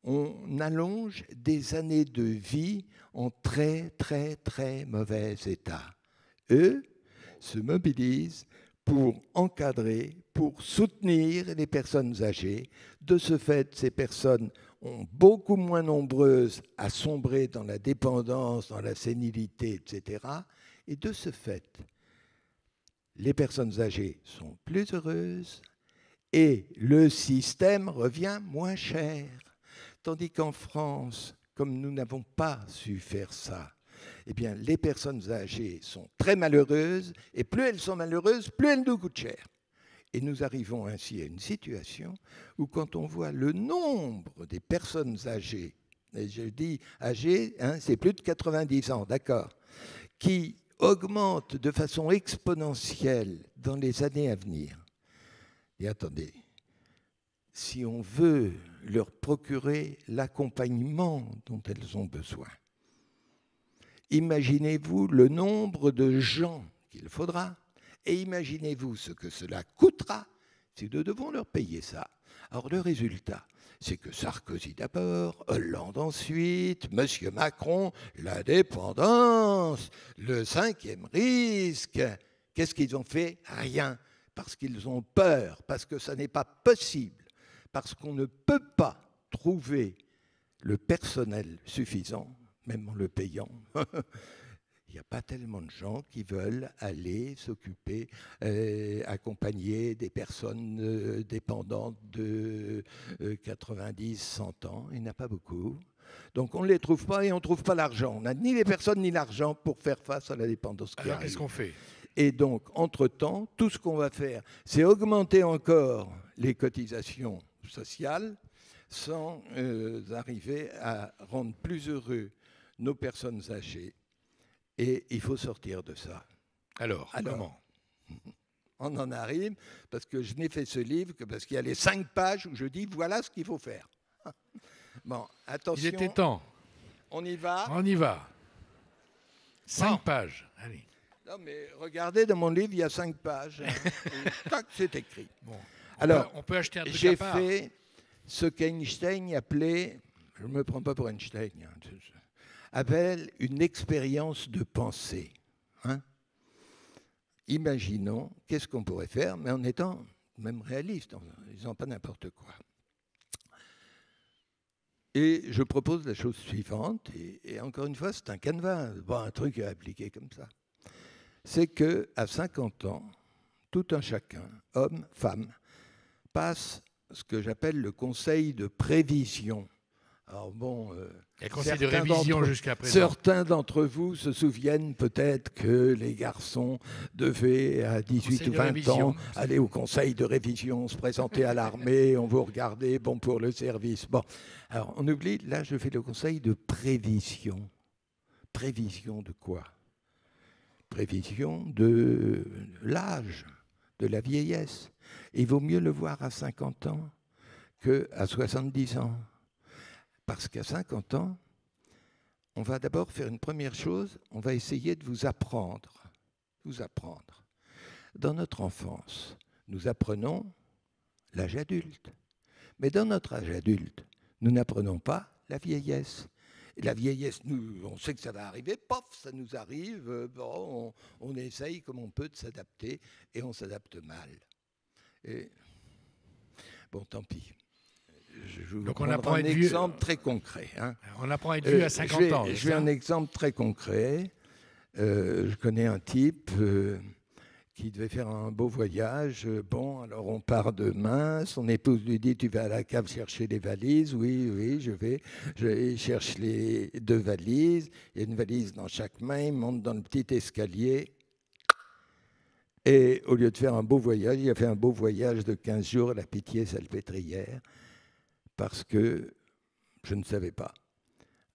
on allonge des années de vie en très, très, très mauvais état. Eux se mobilisent pour encadrer, pour soutenir les personnes âgées. De ce fait, ces personnes ont beaucoup moins nombreuses à sombrer dans la dépendance, dans la sénilité, etc. Et de ce fait, les personnes âgées sont plus heureuses et le système revient moins cher. Tandis qu'en France, comme nous n'avons pas su faire ça, eh bien, les personnes âgées sont très malheureuses, et plus elles sont malheureuses, plus elles nous coûtent cher. Et nous arrivons ainsi à une situation où, quand on voit le nombre des personnes âgées, et je dis âgées, c'est plus de 90 ans, d'accord, qui augmente de façon exponentielle dans les années à venir. Et attendez, si on veut leur procurer l'accompagnement dont elles ont besoin, imaginez-vous le nombre de gens qu'il faudra, et imaginez-vous ce que cela coûtera si nous devons leur payer ça. Alors le résultat, c'est que Sarkozy d'abord, Hollande ensuite, M. Macron, la dépendance, le 5e risque. Qu'est-ce qu'ils ont fait? Rien. Parce qu'ils ont peur, parce que ça n'est pas possible, parce qu'on ne peut pas trouver le personnel suffisant, même en le payant. Il n'y a pas tellement de gens qui veulent aller s'occuper, accompagner des personnes dépendantes de 90, 100 ans. Il n'y en a pas beaucoup. Donc on ne les trouve pas et on ne trouve pas l'argent. On n'a ni les personnes ni l'argent pour faire face à la dépendance qui arrive. Alors qu'est-ce qu'on fait? Et donc, entre-temps, tout ce qu'on va faire, c'est augmenter encore les cotisations sociales sans arriver à rendre plus heureux nos personnes âgées. Et il faut sortir de ça. Alors comment? On en arrive, parce que je n'ai fait ce livre que parce qu'il y a les 5 pages où je dis voilà ce qu'il faut faire. Bon, attention. Il était temps. On y va? On y va. 5 pages. Allez. Non, mais regardez, dans mon livre, il y a 5 pages. Tac, c'est écrit. Bon. Alors, on peut acheter un truc à j'ai part. fait ce qu'Einstein appelait, je ne me prends pas pour Einstein, appelle une expérience de pensée. Hein? Imaginons, qu'est-ce qu'on pourrait faire, mais en étant même réaliste, en disant pas n'importe quoi. Et je propose la chose suivante, et encore une fois, c'est un canevas, bon, un truc à appliquer comme ça. C'est qu'à 50 ans, tout un chacun, homme, femme, passe ce que j'appelle le conseil de prévision. Alors bon, le conseil de révision jusqu'à présent. Certains d'entre vous se souviennent peut-être que les garçons devaient, à 18 ou 20 ans, aller au conseil de révision, se présenter à l'armée, on vous regardait, bon pour le service. Bon, alors on oublie, là je fais le conseil de prévision. Prévision de quoi? prévision de l'âge, de la vieillesse. Et il vaut mieux le voir à 50 ans qu'à 70 ans. Parce qu'à 50 ans, on va d'abord faire une première chose, on va essayer de vous apprendre. Dans notre enfance, nous apprenons l'âge adulte. Mais dans notre âge adulte, nous n'apprenons pas la vieillesse. Et la vieillesse, on sait que ça va arriver, pof, ça nous arrive, bon, on essaye comme on peut de s'adapter, et on s'adapte mal. Et bon, tant pis. Je vous prends un exemple très concret. Hein. On apprend à être vieux à 50 ans. Je vais un exemple très concret. Je connais un type qui devait faire un beau voyage. Bon, alors on part demain. Son épouse lui dit, tu vas à la cave chercher les valises. Oui, je vais. Je cherche les 2 valises. Il y a une valise dans chaque main. Il monte dans le petit escalier. Et au lieu de faire un beau voyage, il a fait un beau voyage de 15 jours à la Pitié-Salpêtrière. Parce que je ne savais pas.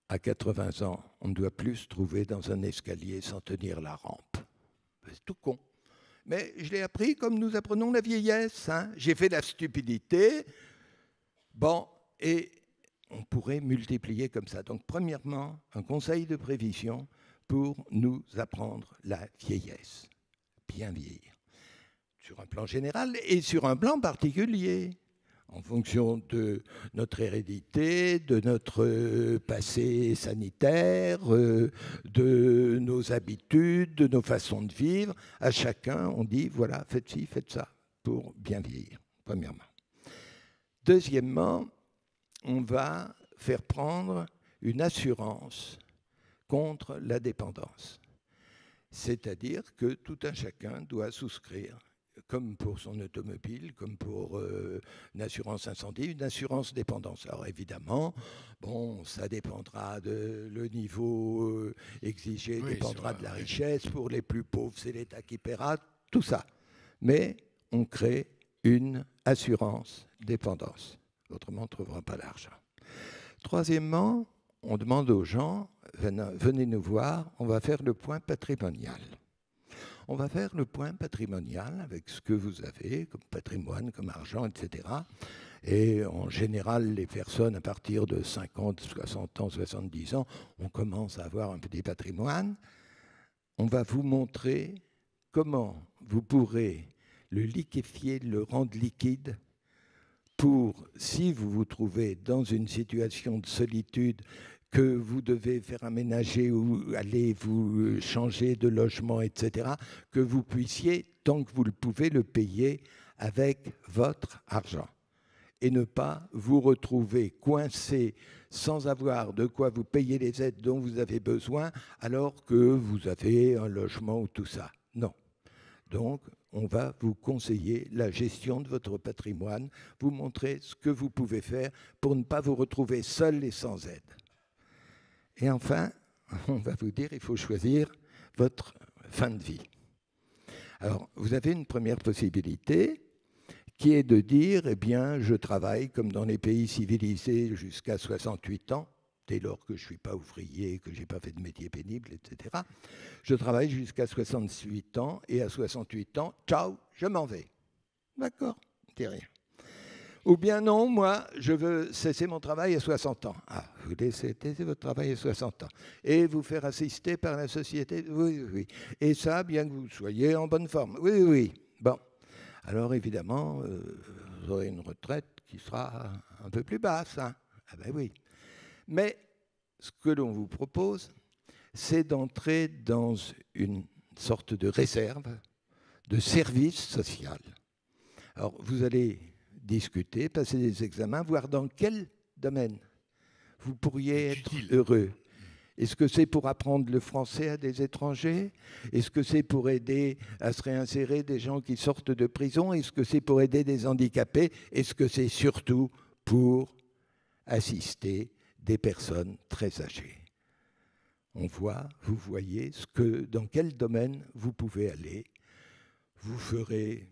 À 80 ans, on ne doit plus se trouver dans un escalier sans tenir la rampe. C'est tout con. Mais je l'ai appris comme nous apprenons la vieillesse. Hein. J'ai fait la stupidité. Bon, et on pourrait multiplier comme ça. Donc, premièrement, un conseil de prévision pour nous apprendre la vieillesse. Bien vieillir. Sur un plan général et sur un plan particulier. En fonction de notre hérédité, de notre passé sanitaire, de nos habitudes, de nos façons de vivre. À chacun, on dit, voilà, faites ci, faites ça, pour bien vieillir, premièrement. Deuxièmement, on va faire prendre une assurance contre la dépendance. C'est-à-dire que tout un chacun doit souscrire, comme pour son automobile, comme pour une assurance incendie, une assurance dépendance. Alors évidemment, bon, ça dépendra de le niveau exigé, dépendra de la richesse. Pour les plus pauvres, c'est l'État qui paiera, tout ça. Mais on crée une assurance dépendance. Autrement, on ne trouvera pas l'argent. Troisièmement, on demande aux gens, venez nous voir, on va faire le point patrimonial. On va faire le point patrimonial avec ce que vous avez comme patrimoine, comme argent, etc. Et en général, les personnes à partir de 50, 60 ans, 70 ans, on commence à avoir un petit patrimoine. On va vous montrer comment vous pourrez le liquéfier, le rendre liquide pour, si vous vous trouvez dans une situation de solitude, que vous devez faire aménager ou aller vous changer de logement, etc., que vous puissiez, tant que vous le pouvez, le payer avec votre argent. Et ne pas vous retrouver coincé sans avoir de quoi vous payer les aides dont vous avez besoin, alors que vous avez un logement ou tout ça. Non. Donc, on va vous conseiller la gestion de votre patrimoine, vous montrer ce que vous pouvez faire pour ne pas vous retrouver seul et sans aide. Et enfin, on va vous dire, il faut choisir votre fin de vie. Alors, vous avez une première possibilité qui est de dire, eh bien, je travaille comme dans les pays civilisés jusqu'à 68 ans, dès lors que je ne suis pas ouvrier, que je n'ai pas fait de métier pénible, etc. Je travaille jusqu'à 68 ans, et à 68 ans, ciao, je m'en vais. D'accord, dis rien. Ou bien non, moi, je veux cesser mon travail à 60 ans. Ah, vous laissez cesser votre travail à 60 ans. Et vous faire assister par la société. Oui. Et ça, bien que vous soyez en bonne forme. Oui. Bon. Alors, évidemment, vous aurez une retraite qui sera un peu plus basse. Hein. Ah ben oui. Mais ce que l'on vous propose, c'est d'entrer dans une sorte de réserve, de service social. Alors, vous allez discuter, passer des examens, voir dans quel domaine vous pourriez être heureux. Est-ce que c'est pour apprendre le français à des étrangers? Est-ce que c'est pour aider à se réinsérer des gens qui sortent de prison? Est-ce que c'est pour aider des handicapés? Est-ce que c'est surtout pour assister des personnes très âgées? On voit, vous voyez dans quel domaine vous pouvez aller. Vous ferez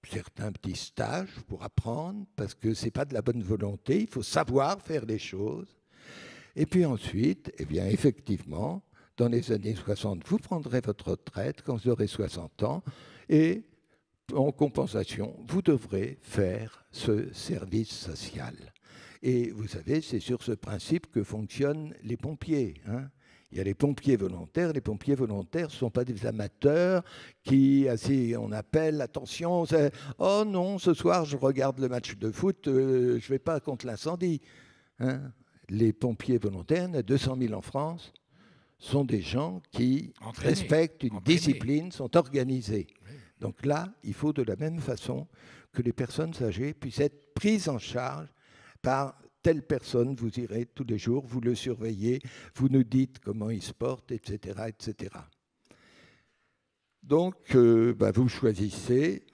certains petits stages pour apprendre, parce que ce n'est pas de la bonne volonté, il faut savoir faire les choses. Et puis ensuite, eh bien, effectivement, dans les années 60, vous prendrez votre retraite quand vous aurez 60 ans et en compensation, vous devrez faire ce service social. Et vous savez, c'est sur ce principe que fonctionnent les pompiers. Hein. Il y a les pompiers volontaires. Les pompiers volontaires ne sont pas des amateurs qui, on appelle, attention, oh non, ce soir je regarde le match de foot, je ne vais pas contre l'incendie. Hein. Les pompiers volontaires, il y en a 200 000 en France, sont des gens qui respectent une discipline, sont organisés. Oui. Donc là, il faut de la même façon que les personnes âgées puissent être prises en charge par telle personne. Vous irez tous les jours, vous le surveillez, vous nous dites comment il se porte, etc. etc. Donc, vous choisissez.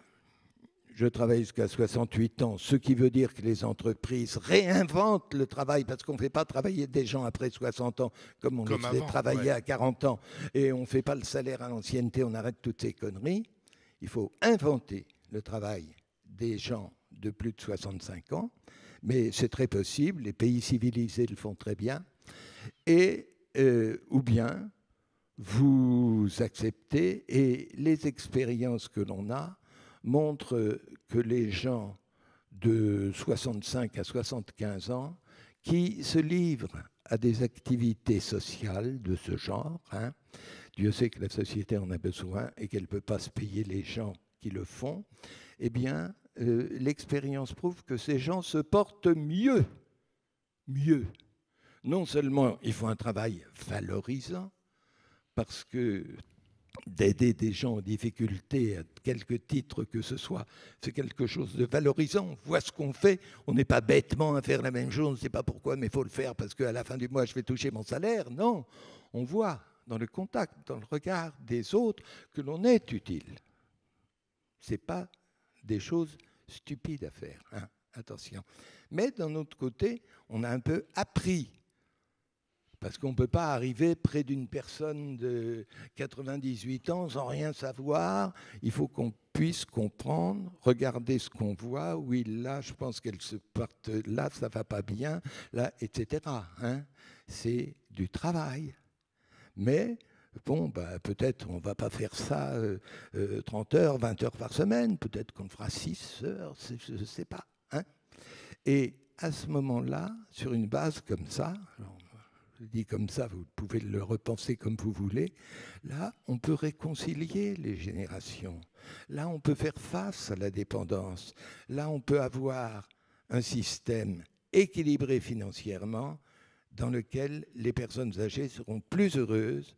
Je travaille jusqu'à 68 ans, ce qui veut dire que les entreprises réinventent le travail, parce qu'on ne fait pas travailler des gens après 60 ans comme on les faisait travailler à 40 ans, et on ne fait pas le salaire à l'ancienneté, on arrête toutes ces conneries. Il faut inventer le travail des gens de plus de 65 ans, mais c'est très possible, les pays civilisés le font très bien, ou bien vous acceptez, et les expériences que l'on a montrent que les gens de 65 à 75 ans qui se livrent à des activités sociales de ce genre, hein, Dieu sait que la société en a besoin et qu'elle ne peut pas se payer les gens qui le font, eh bien, l'expérience prouve que ces gens se portent mieux. Mieux. Non seulement ils font un travail valorisant, parce que d'aider des gens en difficulté à quelque titre que ce soit, c'est quelque chose de valorisant. On voit ce qu'on fait, on n'est pas bêtement à faire la même chose, on ne sait pas pourquoi, mais il faut le faire parce qu'à la fin du mois, je vais toucher mon salaire. Non, on voit dans le contact, dans le regard des autres, que l'on est utile. Ce n'est pas des choses stupides à faire, hein, attention. Mais d'un autre côté, on a un peu appris. Parce qu'on ne peut pas arriver près d'une personne de 98 ans sans rien savoir. Il faut qu'on puisse comprendre, regarder ce qu'on voit. Oui, là, je pense qu'elle se porte, là, ça ne va pas bien, là, etc. Hein. C'est du travail. Mais, bon, peut-être on ne va pas faire ça 30 heures, 20 heures par semaine. Peut-être qu'on fera 6 heures, je ne sais pas. Hein. Et à ce moment-là, sur une base comme ça, je dis comme ça, vous pouvez le repenser comme vous voulez. Là, on peut réconcilier les générations. Là, on peut faire face à la dépendance. Là, on peut avoir un système équilibré financièrement dans lequel les personnes âgées seront plus heureuses,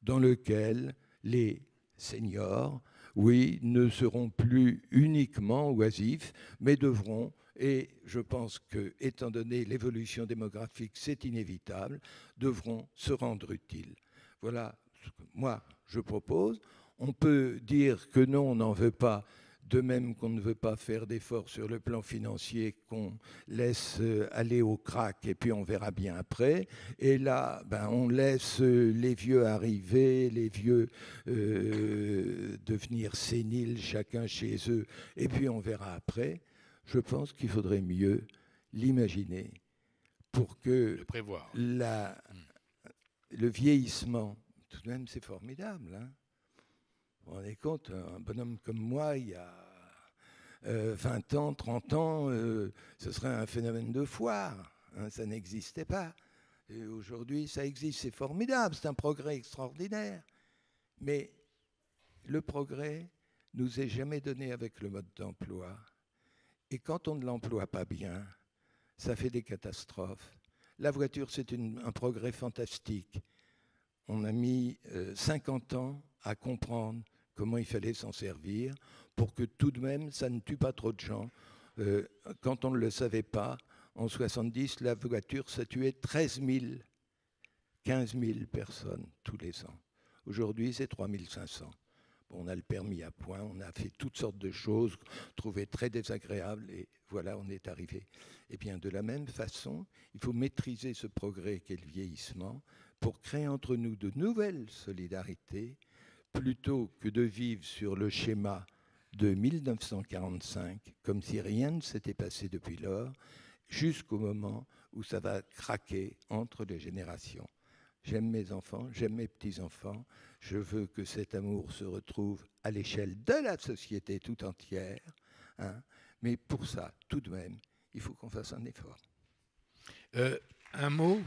dans lequel les seniors, oui, ne seront plus uniquement oisifs, mais devront. Et je pense que, étant donné l'évolution démographique, c'est inévitable, devront se rendre utiles. Voilà ce que moi je propose. On peut dire que non, on n'en veut pas, de même qu'on ne veut pas faire d'efforts sur le plan financier, qu'on laisse aller au crack et puis on verra bien après. Et là, on laisse les vieux arriver, les vieux devenir séniles, chacun chez eux, et puis on verra après. Je pense qu'il faudrait mieux l'imaginer pour que le vieillissement, tout de même c'est formidable. Hein. Vous vous rendez compte, un bonhomme comme moi, il y a 20 ans, 30 ans, ce serait un phénomène de foire. Hein, ça n'existait pas. Et aujourd'hui, ça existe, c'est formidable, c'est un progrès extraordinaire. Mais le progrès nous est jamais donné avec le mode d'emploi. Et quand on ne l'emploie pas bien, ça fait des catastrophes. La voiture, c'est un progrès fantastique. On a mis 50 ans à comprendre comment il fallait s'en servir pour que tout de même, ça ne tue pas trop de gens. Quand on ne le savait pas, en 70, la voiture, ça tuait 13 000, 15 000 personnes tous les ans. Aujourd'hui, c'est 3 500. On a le permis à point, on a fait toutes sortes de choses, trouvées très désagréables, et voilà, on est arrivé. Eh bien, de la même façon, il faut maîtriser ce progrès qu'est le vieillissement pour créer entre nous de nouvelles solidarités, plutôt que de vivre sur le schéma de 1945, comme si rien ne s'était passé depuis lors, jusqu'au moment où ça va craquer entre les générations. J'aime mes enfants, j'aime mes petits-enfants. Je veux que cet amour se retrouve à l'échelle de la société tout entière. Hein. Mais pour ça, tout de même, il faut qu'on fasse un effort. Un mot.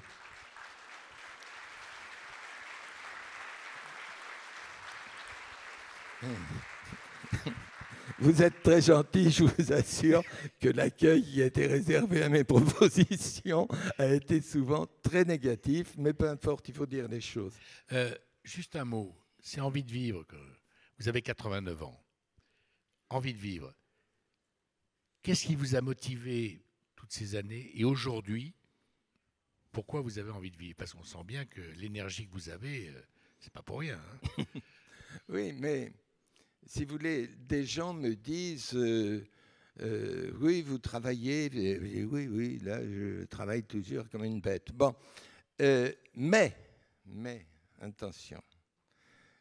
Vous êtes très gentil, je vous assure que l'accueil qui a été réservé à mes propositions a été souvent très négatif, mais peu importe, il faut dire les choses. Juste un mot, c'est envie de vivre. Vous avez 89 ans. Envie de vivre. Qu'est-ce qui vous a motivé toutes ces années et aujourd'hui, pourquoi vous avez envie de vivre? Parce qu'on sent bien que l'énergie que vous avez, c'est pas pour rien. Hein. Oui, mais si vous voulez, des gens me disent oui, vous travaillez, oui, là, je travaille toujours comme une bête. Bon, mais, attention,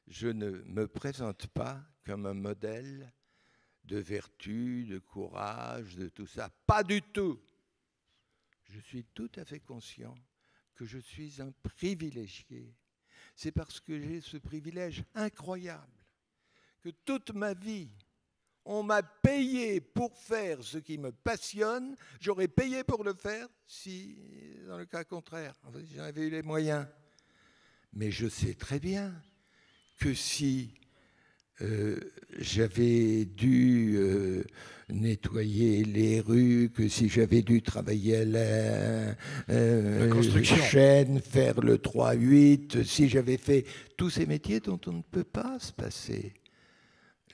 je ne me présente pas comme un modèle de vertu, de courage, de tout ça. Pas du tout. Je suis tout à fait conscient que je suis un privilégié. C'est parce que j'ai ce privilège incroyable que toute ma vie, on m'a payé pour faire ce qui me passionne. J'aurais payé pour le faire si, dans le cas contraire, j'en avais eu les moyens. Mais je sais très bien que si j'avais dû nettoyer les rues, que si j'avais dû travailler à la construction, chaîne, faire le 3-8, si j'avais fait tous ces métiers dont on ne peut pas se passer,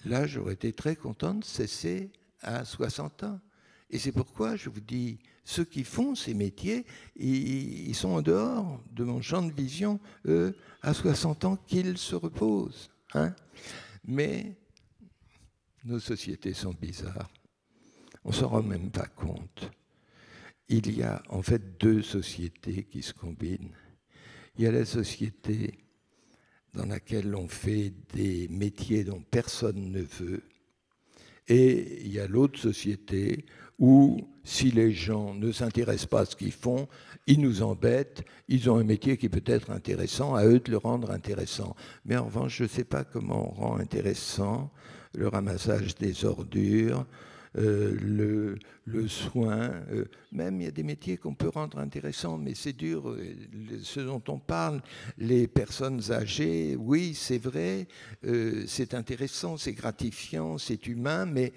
là, j'aurais été très content de cesser à 60 ans. Et c'est pourquoi je vous dis, ceux qui font ces métiers, ils sont en dehors de mon champ de vision, eux, à 60 ans, qu'ils se reposent. Hein. Mais nos sociétés sont bizarres. On ne s'en rend même pas compte. Il y a en fait deux sociétés qui se combinent. Il y a la société dans laquelle on fait des métiers dont personne ne veut. Et il y a l'autre société où, si les gens ne s'intéressent pas à ce qu'ils font, ils nous embêtent, ils ont un métier qui peut être intéressant, à eux de le rendre intéressant. Mais en revanche, je ne sais pas comment on rend intéressant le ramassage des ordures, le soin. Même il y a des métiers qu'on peut rendre intéressants, mais c'est dur. Ce dont on parle, les personnes âgées, oui, c'est vrai, c'est intéressant, c'est gratifiant, c'est humain, mais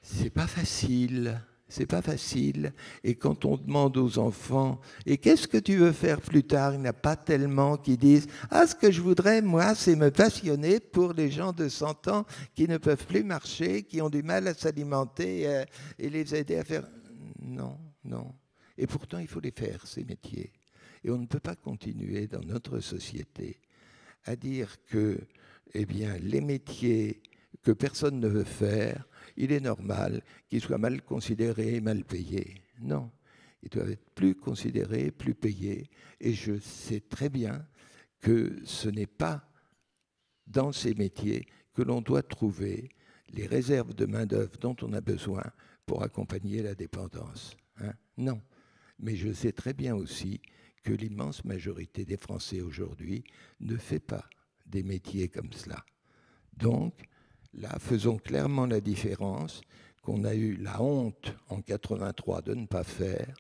c'est pas facile. C'est pas facile. Et quand on demande aux enfants « Et qu'est-ce que tu veux faire plus tard ?» Il n'y en a pas tellement qui disent « Ah, ce que je voudrais, moi, c'est me passionner pour les gens de 100 ans qui ne peuvent plus marcher, qui ont du mal à s'alimenter et les aider à faire... » Non, non. Et pourtant, il faut les faire, ces métiers. Et on ne peut pas continuer dans notre société à dire que, eh bien, les métiers que personne ne veut faire, il est normal qu'ils soient mal considérés, mal payés. Non, ils doivent être plus considérés, plus payés. Et je sais très bien que ce n'est pas dans ces métiers que l'on doit trouver les réserves de main-d'œuvre dont on a besoin pour accompagner la dépendance. Hein? Non. Mais je sais très bien aussi que l'immense majorité des Français aujourd'hui ne fait pas des métiers comme cela. Donc, là, faisons clairement la différence qu'on a eu la honte en 83 de ne pas faire.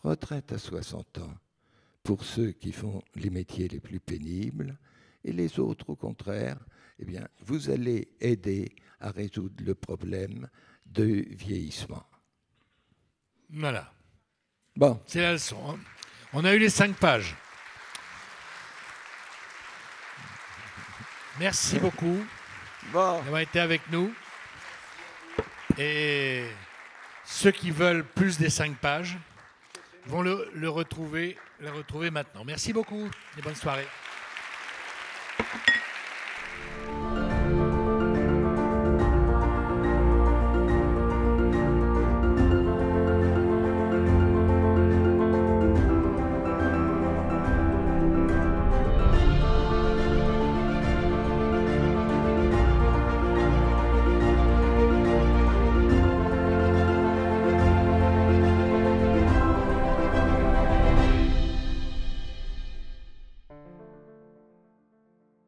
Retraite à 60 ans pour ceux qui font les métiers les plus pénibles et les autres, au contraire, eh bien, vous allez aider à résoudre le problème de vieillissement. Voilà. Bon. C'est la leçon. Hein. On a eu les 5 pages. Merci beaucoup. Bon. D'avoir été avec nous. Et ceux qui veulent plus des 5 pages vont le retrouver maintenant. Merci beaucoup et bonne soirée.